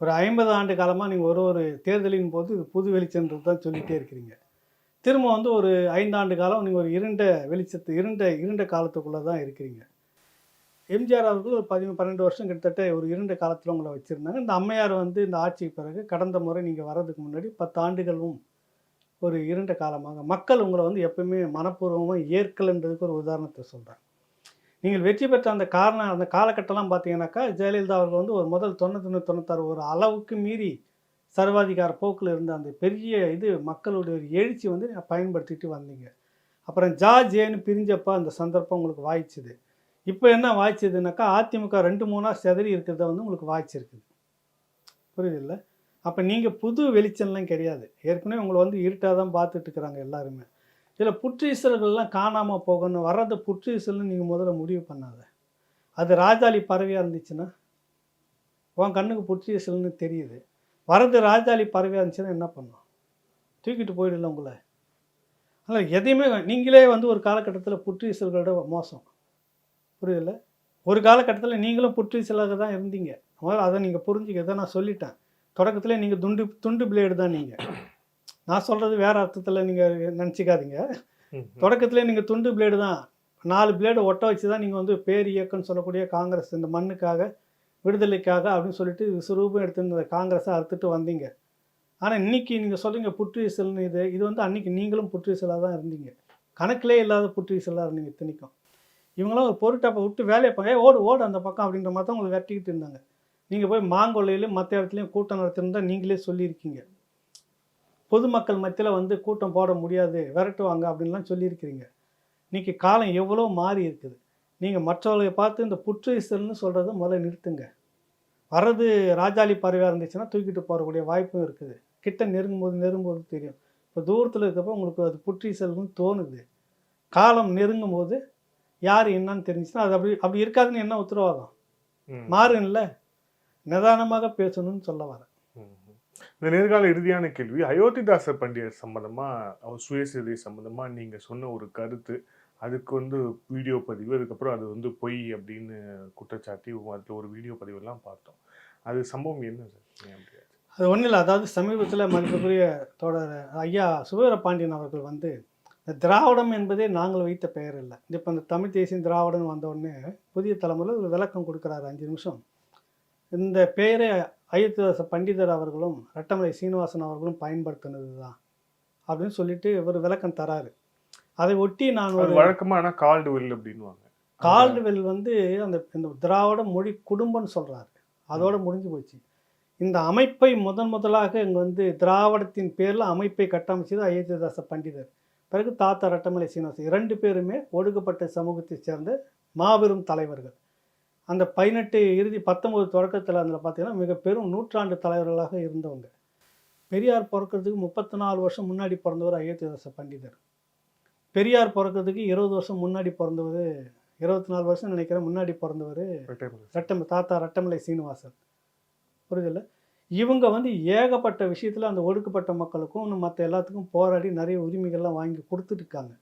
ஒரு 50 ஆண்டு காலமாக நீங்கள் ஒரு தேர்தலின் போது இது புது வெளிச்சன்றது தான் சொல்லிகிட்டே இருக்கிறீங்க. திரும்ப வந்து ஒரு 5 ஆண்டு காலம் நீங்கள் ஒரு இருண்ட காலத்துக்குள்ளே தான் இருக்கிறீங்க. எம்ஜிஆர் அவர்கள் ஒரு 12 வருஷம் கிட்டத்தட்ட ஒரு இருண்ட காலத்தில் உங்களை வச்சுருந்தாங்க. இந்த அம்மையார் வந்து இந்த ஆட்சிக்கு பிறகு கடந்த முறை நீங்கள் வர்றதுக்கு முன்னாடி 10 ஆண்டுகளும் ஒரு இருண்ட காலமாக மக்கள் உங்களை வந்து எப்பவுமே மனப்பூர்வமாக ஏற்கலைன்றதுக்கு ஒரு உதாரணத்தை சொல்கிறேன். நீங்கள் வெற்றி பெற்ற அந்த காலகட்டம்லாம் பார்த்தீங்கன்னாக்கா, ஜெயலலிதா அவர்கள் வந்து ஒரு முதல் 96 ஒரு அளவுக்கு மீறி சர்வாதிகார போக்கில் இருந்த அந்த பெரிய மக்களுடைய ஒரு எழுச்சி வந்து பயன்படுத்திட்டு வந்தீங்க. அப்புறம் ஜேன்னு பிரிஞ்சப்போ அந்த சந்தர்ப்பம் உங்களுக்கு வாய்ச்சுது. இப்போ என்ன வாய்ச்சதுனாக்கா, அதிமுக 2-3 செதறி இருக்கிறத வந்து உங்களுக்கு வாய்ச்சிருக்குது. புரியுதில்ல? அப்போ நீங்கள் புது வெளிச்சம்லாம் கிடையாது. ஏற்கனவே உங்களை வந்து இருட்டாக தான் பார்த்துட்டு இருக்கிறாங்க எல்லாருமே. இதில் புற்றீசல்கள்லாம் காணாமல் போகணும், வர்றதை புற்றீசல்னு நீங்கள் முதல்ல முடிவு பண்ணாத. அது ராஜாளி பறவையாக இருந்துச்சுன்னா உன் கண்ணுக்கு புற்றீசல்னு தெரியுது. வர்றது ராஜாளி பறவையாக இருந்துச்சுன்னா என்ன பண்ணும்? தூக்கிட்டு போயிடல உங்களை. அதனால் எதையுமே நீங்களே வந்து ஒரு காலகட்டத்தில் புற்றீசல்களோட மோசம். புரியுதில்ல? ஒரு காலகட்டத்தில் நீங்களும் புற்றீசலாக தான் இருந்தீங்க. முதல்ல அதை நீங்கள் புரிஞ்சுக்க. இதை நான் சொல்லிட்டேன். தொடக்கத்தில் நீங்கள் துண்டு பிளேடு தான். நீங்கள் நான் சொல்கிறது வேறு அர்த்தத்தில் நீங்கள் நினச்சிக்காதீங்க. தொடக்கத்திலே நீங்கள் துண்டு பிளேடு தான். 4 பிளேடு ஒட்ட வச்சு தான் நீங்கள் வந்து பேர் இயக்கம்னு சொல்லக்கூடிய காங்கிரஸ், இந்த மண்ணுக்காக விடுதலைக்காக அப்படின்னு சொல்லிட்டு விஸ்வரூபம் எடுத்து காங்கிரஸை அறுத்துட்டு வந்தீங்க. ஆனால் இன்றைக்கி நீங்கள் சொல்கிறீங்க புற்றீசல்னு. இது வந்து அன்றைக்கி நீங்களும் புற்றீசலாக தான் இருந்தீங்க. கணக்கிலே இல்லாத புற்றீசலாக இருந்தீங்க இத்தனைக்கும். இவங்களாம் ஒரு பொருட்டப்பை விட்டு வேலையை பார்க்க ஓடு அந்த பக்கம் அப்படின்ற மாதிரி தான் உங்களை வெட்டிக்கிட்டு இருந்தாங்க. நீங்கள் போய் மாங்கொல்லையிலையும் மற்ற இடத்துலையும் கூட்டம் நடத்திருந்தால் நீங்களே சொல்லியிருக்கீங்க. பொதுமக்கள் மத்தியில் வந்து கூட்டம் போட முடியாது, விரட்டுவாங்க அப்படின்லாம் சொல்லியிருக்கிறீங்க. இன்றைக்கி காலம் எவ்வளோ மாறி இருக்குது. நீங்கள் மற்றவர்களை பார்த்து இந்த புற்றீசல்னு சொல்கிறத முதல்ல நிறுத்துங்க. வர்றது ராஜாளி பறவையாக இருந்துச்சுன்னா தூக்கிட்டு போகக்கூடிய வாய்ப்பும் இருக்குது. கிட்ட நெருங்கும்போது தெரியும். இப்போ தூரத்தில் இருக்கப்போ உங்களுக்கு அது புற்றீசல்னு தோணுது. காலம் நெருங்கும் போது யார் என்னன்னு தெரிஞ்சுன்னா அது அப்படி இருக்காதுன்னு என்ன உத்தரவாதம்? மாறுங்கள்ல. நிதானமாக பேசணும்னு சொல்ல வரேன். இந்த நேர்கால இறுதியான கேள்வி, அயோத்திதாச பண்டிதர் சம்பந்தமா, அவர் சுயசரிதை சம்பந்தமா நீங்க சொன்ன ஒரு கருத்து, அதுக்கு வந்து வீடியோ பதிவு, அதுக்கப்புறம் அது வந்து பொய் அப்படின்னு குற்றச்சாட்டி அதில் ஒரு வீடியோ பதிவெல்லாம் பார்த்தோம். அது சம்பவம் என்ன சார்? அது ஒன்றும் இல்லை. அதாவது சமீபத்தில் மதிப்புக்குரிய தோழர் ஐயா சுவீரபாண்டியன் அவர்கள் வந்து திராவிடம் என்பதே நாங்கள் வைத்த பெயர் இல்லை. இப்போ இந்த தமிழ் தேசியம் திராவிடம் வந்தவுடனே புதிய தலைமுறை ஒரு விளக்கம் கொடுக்குறாரு 5 நிமிஷம். இந்த பெயரை அயோத்திதாச பண்டிதர் அவர்களும் ரட்டமலை சீனிவாசன் அவர்களும் பயன்படுத்தினது தான் அப்படின்னு சொல்லிட்டு ஒரு விளக்கம் தராரு. அதை ஒட்டி நான் ஒரு வழக்கமான கால்டுவெல் அப்படின்வாங்க. கால்டுவெல் வந்து இந்த திராவிட மொழி குடும்பம்னு சொல்கிறாரு. அதோடு முடிஞ்சு போச்சு. இந்த அமைப்பை முதலாக இங்கே வந்து திராவிடத்தின் பேரில் அமைப்பை கட்டமைச்சது அயோத்திதாச பண்டிதர். பிறகு தாத்தா ரட்டமலை சீனிவாசன் 2 பேருமே ஒடுக்கப்பட்ட சமூகத்தை சேர்ந்த மாபெரும் தலைவர்கள். அந்த 18 இறுதி 19 தொடக்கத்தில் அதில் பார்த்தீங்கன்னா மிக பெரும் நூற்றாண்டு தலைவர்களாக இருந்தவங்க. பெரியார் பிறக்கிறதுக்கு 34 வருஷம் முன்னாடி பிறந்தவர் அயோத்திதாச பண்டிதர். பெரியார் பிறக்கிறதுக்கு 20 வருஷம் முன்னாடி பிறந்தவர், 24 வருஷம் நினைக்கிறேன் முன்னாடி பிறந்தவர் தாத்தா ரட்டமலை சீனிவாசன். புரியுதில்ல? இவங்க வந்து ஏகப்பட்ட விஷயத்தில் அந்த ஒடுக்கப்பட்ட மக்களுக்கும் இன்னும் மற்ற எல்லாத்துக்கும் போராடி நிறைய உரிமைகள்லாம் வாங்கி கொடுத்துட்டுருக்காங்க.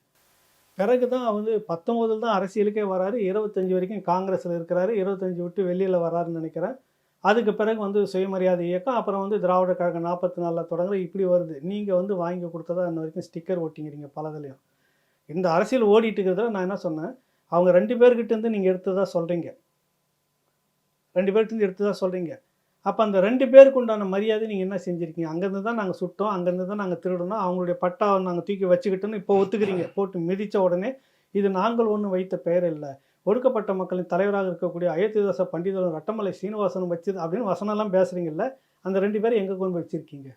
பிறகு தான் வந்து 19 தான் அரசியலுக்கே வராரு. 25 வரைக்கும் காங்கிரஸில் இருக்கிறாரு. 25 விட்டு வெளியில் வராருன்னு நினைக்கிறேன். அதுக்கு பிறகு வந்து சுயமரியாதை இயக்கம், அப்புறம் வந்து திராவிட கழகம் 44 தொடங்குற இப்படி வருது. நீங்கள் வந்து வாங்கி கொடுத்ததா இன்ன வரைக்கும் ஸ்டிக்கர் ஓட்டிங்கிறீங்க பலதுலையும். இந்த அரசியல் ஓடிட்டு இருக்கிறத நான் என்ன சொன்னேன், அவங்க 2 பேர்கிட்டேருந்து நீங்கள் எடுத்ததாக சொல்கிறீங்க. 2 பேர்கிட்டேருந்து எடுத்ததாக சொல்கிறீங்க. அப்போ அந்த 2 பேருக்கு உண்டான மரியாதை நீங்கள் என்ன செஞ்சுருக்கீங்க? அங்கேருந்து தான் நாங்கள் சுட்டோம், அங்கேருந்து தான் நாங்கள் திருடணும், அவங்களுடைய பட்டாவை நாங்கள் தூக்கி வச்சுக்கிட்டோன்னு இப்போ ஒத்துக்கிறீங்க. போட்டு மிதித்த உடனே இது நாங்கள் ஒன்றும் வைத்த பெயர் இல்லை, ஒடுக்கப்பட்ட மக்களின் தலைவராக இருக்கக்கூடிய அயோத்திதாச பண்டிதரும் ரட்டமலை சீனிவாசனும் வச்சுது அப்படின்னு வசனம்லாம் பேசுகிறீங்கல்ல. அந்த 2 பேரும் எங்கே கொண்டு வச்சுருக்கீங்க?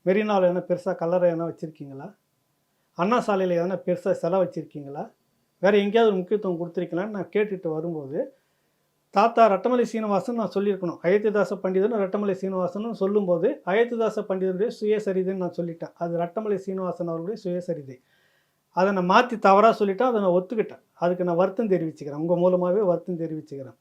மெரினாவில் எதனா பெருசாக கல்லறை எதனா வச்சுருக்கீங்களா? அண்ணா சாலையில் எதனா பெருசாக செலவு வச்சுருக்கீங்களா? வேறு எங்கேயாவது ஒரு முக்கியத்துவம் கொடுத்துருக்கீங்களான்னு நான் கேட்டுட்டு வரும்போது, தாத்தா ரட்டமலை சீனிவாசன் நான் சொல்லியிருக்கணும். அயோத்திதாச பண்டிதன் ரட்டமலை சீனிவாசன் சொல்லும்போது அயோத்திதாச பண்டிதனுடைய சுயசரிதைன்னு நான் சொல்லிட்டேன். அது ரட்டமலை சீனிவாசன் அவர்களுடைய சுயசரிதை. அதை நான் மாற்றி தவறாக சொல்லிட்டேன். அதை நான் ஒத்துக்கிட்டேன். அதுக்கு நான் வருத்தம் தெரிவிச்சுக்கிறேன். உங்கள் மூலமாகவே வருத்தம் தெரிவிச்சுக்கிறேன்.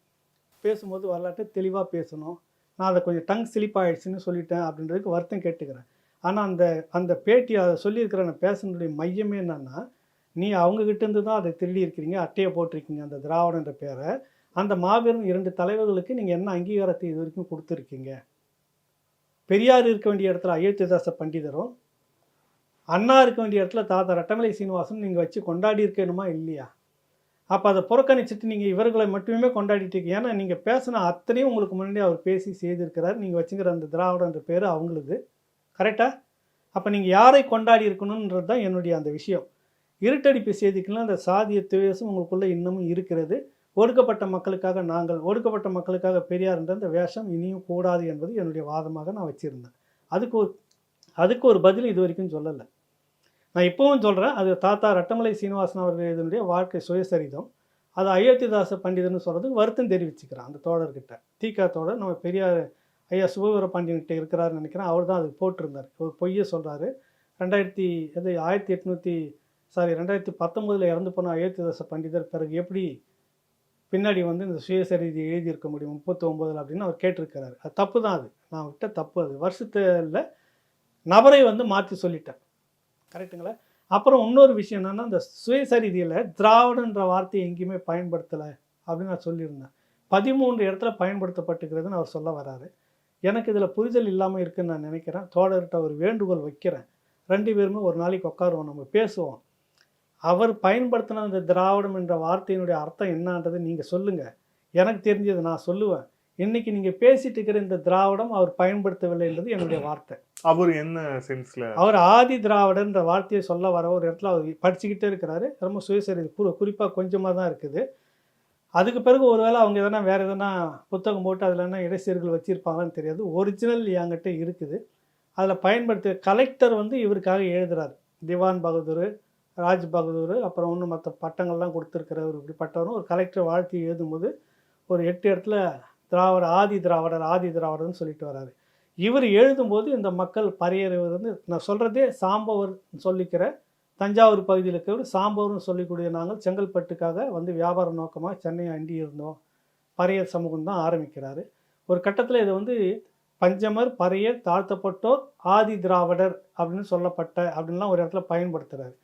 பேசும்போது வரலாற்றை தெளிவாக பேசணும், நான் அதை கொஞ்சம் டங் ஸ்லிப் ஆகிடுச்சின்னு சொல்லிட்டேன் அப்படின்றதுக்கு வருத்தம் கேட்டுக்கிறேன். ஆனால் அந்த பேட்டி அதை சொல்லியிருக்கிற அந்த பேசனுடைய மையமே என்னன்னா, நீ அவங்ககிட்டேருந்து தான் அதை திருடி இருக்கிறீங்க, அட்டையை போட்டிருக்கீங்க அந்த திராவிடன்ற பேரை. அந்த மாபெரும் 2 தலைவர்களுக்கு நீங்கள் என்ன அங்கீகாரத்தை இது வரைக்கும் கொடுத்துருக்கீங்க? பெரியார் இருக்க வேண்டிய இடத்துல அயோத்திதாச பண்டிதரும், அண்ணா இருக்க வேண்டிய இடத்துல தாத்தா ரட்டமலை சீனிவாசன் நீங்கள் வச்சு கொண்டாடி இருக்கணுமா இல்லையா? அப்போ அதை புறக்கணிச்சிட்டு நீங்கள் இவர்களை மட்டுமே கொண்டாடிட்டு இருக்கீங்க. ஏன்னா நீங்கள் பேசின அத்தனையும் உங்களுக்கு முன்னாடி அவர் பேசி செய்திருக்கிறார். நீங்கள் வச்சுக்கிற அந்த திராவிடன்ற பேர் அவங்களுது. கரெக்டாக? அப்போ நீங்கள் யாரை கொண்டாடி இருக்கணுன்றது தான் என்னுடைய அந்த விஷயம். இருட்டடிப்பு செய்திக்கெல்லாம் அந்த சாதிய துவேஷம் உங்களுக்குள்ளே இன்னமும் இருக்கிறது. ஒடுக்கப்பட்ட மக்களுக்காக நாங்கள், ஒடுக்கப்பட்ட மக்களுக்காக பெரியார்ன்ற அந்த வேஷம் இனியும் கூடாது என்பது என்னுடைய வாதமாக நான் வச்சுருந்தேன். அதுக்கு ஒரு பதில் இது வரைக்கும் சொல்லலை. நான் இப்போவும் சொல்கிறேன், அது தாத்தா ரட்டமலை சீனிவாசன் அவர்கள் இதனுடைய வாழ்க்கை சுயசரிதம். அது அயோத்திதாச பண்டிதர்னு சொல்கிறதுக்கு வருத்தம் தெரிவிச்சுக்கிறான் அந்த தோழர்கிட்ட. தீகா தோழர் நம்ம பெரியார் ஐயா சுபவீர பாண்டியன்கிட்ட இருக்கிறாருன்னு நினைக்கிறேன். அவர் தான் அது போட்டிருந்தார். ஒரு பொய்யை சொல்கிறாரு. 2019 இறந்து போன அயோத்திதாச பண்டிதர் பிறகு எப்படி பின்னாடி வந்து இந்த சுயசரிதை எழுதியிருக்க முடியும் 39 அப்படின்னு அவர் கேட்டிருக்கிறாரு. அது தப்பு தான். அது நான் விட்ட தப்பு. அது வருஷத்தில் நபரை வந்து மாற்றி சொல்லிட்டேன். கரெக்டுங்களா? அப்புறம் இன்னொரு விஷயம் என்னென்னா, இந்த சுயசரிதியில் திராவிடன்ற வார்த்தையை எங்கேயுமே பயன்படுத்தலை அப்படின்னு நான் சொல்லியிருந்தேன். 13 இடத்துல பயன்படுத்தப்பட்டுக்கிறதுன்னு அவர் சொல்ல வராரு. எனக்கு இதில் புரிதல் இல்லாமல் இருக்குதுன்னு நான் நினைக்கிறேன். தோழர்கிட்ட ஒரு வேண்டுகோள் வைக்கிறேன். 2 பேருமே ஒரு நாளைக்கு உட்காருவோம், நம்ம பேசுவோம். அவர் பயன்படுத்தின அந்த திராவிடம் என்ற வார்த்தையினுடைய அர்த்தம் என்னன்றது நீங்கள் சொல்லுங்கள். எனக்கு தெரிஞ்சது நான் சொல்லுவேன். இன்னைக்கு நீங்கள் பேசிட்டு இருக்கிற இந்த திராவிடம் அவர் பயன்படுத்தவில்லை என்றது என்னுடைய வார்த்தை. அவர் என்ன சென்ஸ்ல? அவர் ஆதி திராவிடன்ற வார்த்தையை சொல்ல வர ஒரு இடத்துல அவர் படிச்சுக்கிட்டே இருக்கிறாரு. ரொம்ப சுயசரிதை குறிப்பாக கொஞ்சமாக தான் இருக்குது. அதுக்கு பிறகு ஒருவேளை அவங்க எதனா வேறு எதனா புத்தகம் போட்டு அதில் என்ன இடைச்செருகள் வச்சுருப்பாங்களான்னு தெரியாது. ஒரிஜினல் என்கிட்ட இருக்குது. அதில் பயன்படுத்த கலெக்டர் வந்து இவருக்காக எழுதுகிறார். திவான் பகதூர், ராஜ் பகதூர், அப்புறம் ஒன்று மற்ற பட்டங்கள்லாம் கொடுத்துருக்கிறவர். இப்படிப்பட்டவரும் ஒரு கலெக்டர் வாழ்த்தி எழுதும்போது ஒரு 8 இடத்துல ஆதி திராவிடர்னு சொல்லிட்டு வராரு. இவர் எழுதும்போது இந்த மக்கள் பறையறிவது வந்து நான் சொல்கிறதே சாம்பவர் சொல்லிக்கிற தஞ்சாவூர் பகுதியில் இருக்கிற சாம்பவர்னு சொல்லிக்கூடிய நாங்கள் செங்கல்பட்டுக்காக வந்து வியாபார நோக்கமாக சென்னையை அண்டி இருந்தோம். பறையர் சமூகம் தான் ஆரம்பிக்கிறாரு. ஒரு கட்டத்தில் இதை வந்து பஞ்சமர், பறையர், தாழ்த்தப்பட்டோர், ஆதி திராவிடர் அப்படின்னு சொல்லப்பட்ட அப்படின்லாம் ஒரு இடத்துல பயன்படுத்துகிறாரு.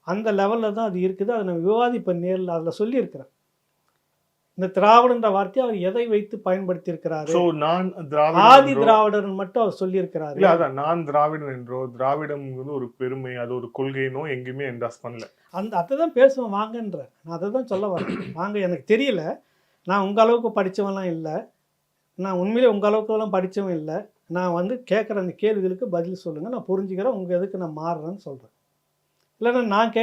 அந்த லெவலில் தான் அது இருக்குது. அதை நான் விவாதிப்பேன் நேரில். அதில் சொல்லியிருக்கிறேன். இந்த திராவிடன்ற வார்த்தையை அவர் எதை வைத்து பயன்படுத்தி இருக்கிறாரு? ஆதி திராவிடர் மட்டும் அவர் சொல்லியிருக்கிறாரு. இல்ல, அதான் நான் திராவிடன் என்றோ திராவிடம் ஒரு பெருமை, அது ஒரு கொள்கைனோ எங்கேயுமே என்டாஸ் பண்ணல. அதை தான் பேசுவேன் வாங்கன்ற. நான் அதை தான் சொல்ல வரேன். வாங்க, எனக்கு தெரியல, நான் உங்கள் அளவுக்கு படித்தவன்லாம் இல்லை, நான் உண்மையிலே உங்கள் அளவுக்குலாம் படித்தவன் இல்லை. நான் வந்து கேட்குற அந்த கேள்விகளுக்கு பதில் சொல்லுங்கள், நான் புரிஞ்சுக்கிறேன், உங்கள் எதுக்கு நான் மாறுறேன்னு சொல்கிறேன். இல்லைன்னா நான்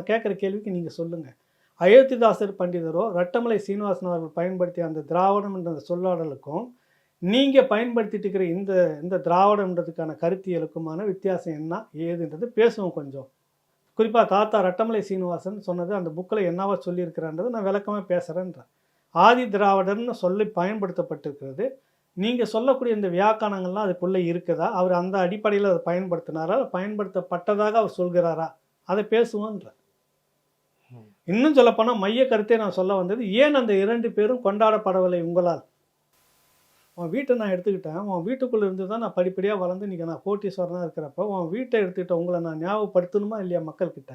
கேட்குற கேள்விக்கு நீங்கள் சொல்லுங்கள். அயோத்திதாசர் பண்டிதரோ ரட்டமலை சீனிவாசன் அவர்கள் பயன்படுத்திய அந்த திராவிடம் என்ற அந்த சொல்லாடலுக்கும் நீங்கள் பயன்படுத்திட்டு இருக்கிற இந்த திராவிடம்ன்றதுக்கான கருத்தியலுக்குமான வித்தியாசம் என்ன ஏதுன்றது பேசுவோம் கொஞ்சம். குறிப்பாக தாத்தா ரட்டமலை சீனிவாசன் சொன்னது அந்த புக்கில் என்னவா சொல்லியிருக்கிறான்றது நான் விளக்கமாக பேசுகிறேன்றேன். ஆதி திராவிடர்னு சொல்லி பயன்படுத்தப்பட்டிருக்கிறது. நீங்கள் சொல்லக்கூடிய இந்த வியாக்கணங்கள்லாம் அதுக்குள்ளே இருக்குதா? அவர் அந்த அடிப்படையில் அதை பயன்படுத்தினாரா, பயன்படுத்தப்பட்டதாக அவர் சொல்கிறாரா? அதை பேசுவோன்ற. இன்னும் சொல்லப்போனால் மைய கருத்தை நான் சொல்ல வந்தது, ஏன் அந்த 2 பேரும் கொண்டாடப்படவில்லை உங்களால்? உன் வீட்டை நான் எடுத்துக்கிட்டேன். உன் வீட்டுக்குள்ளே இருந்து தான் நான் படிப்படியாக வளர்ந்து இன்றைக்கி நான் கோட்டீஸ்வரனாக இருக்கிறப்ப உன் வீட்டை எடுத்துக்கிட்ட உங்களை நான் ஞாபகப்படுத்தணுமா இல்லையா மக்கள்கிட்ட?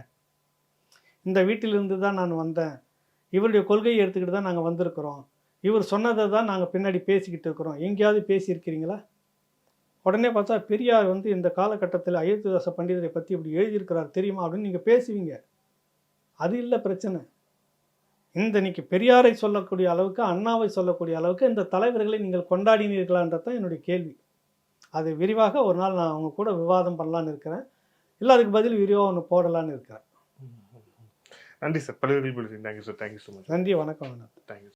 இந்த வீட்டிலிருந்து தான் நான் வந்தேன், இவருடைய கொள்கையை எடுத்துக்கிட்டு தான் நாங்கள் வந்திருக்கிறோம், இவர் சொன்னதை தான் நாங்கள் பின்னாடி பேசிக்கிட்டு இருக்கிறோம். எங்கேயாவது பேசியிருக்கிறீங்களா? உடனே பார்த்தா பெரியார் வந்து இந்த காலகட்டத்தில் அயோத்திதாச பண்டிதரை பற்றி இப்படி எழுதியிருக்கிறார் தெரியுமா அப்படின்னு நீங்கள் பேசுவீங்க. அது இல்லை பிரச்சனை. இன்னைக்கு பெரியாரை சொல்லக்கூடிய அளவுக்கு, அண்ணாவை சொல்லக்கூடிய அளவுக்கு இந்த தலைவர்களை நீங்கள் கொண்டாடினீர்களான்றது தான் என்னுடைய கேள்வி. அது விரிவாக ஒரு நாள் நான் அவங்க கூட விவாதம் பண்ணலான்னு இருக்கிறேன். இல்லை அதுக்கு பதில் விரிவாக ஒன்று போடலான்னு இருக்கிறேன். நன்றி சார். பல்வேறு thank you sir. Thank you so much. நன்றி, வணக்கம். தேங்க்யூ.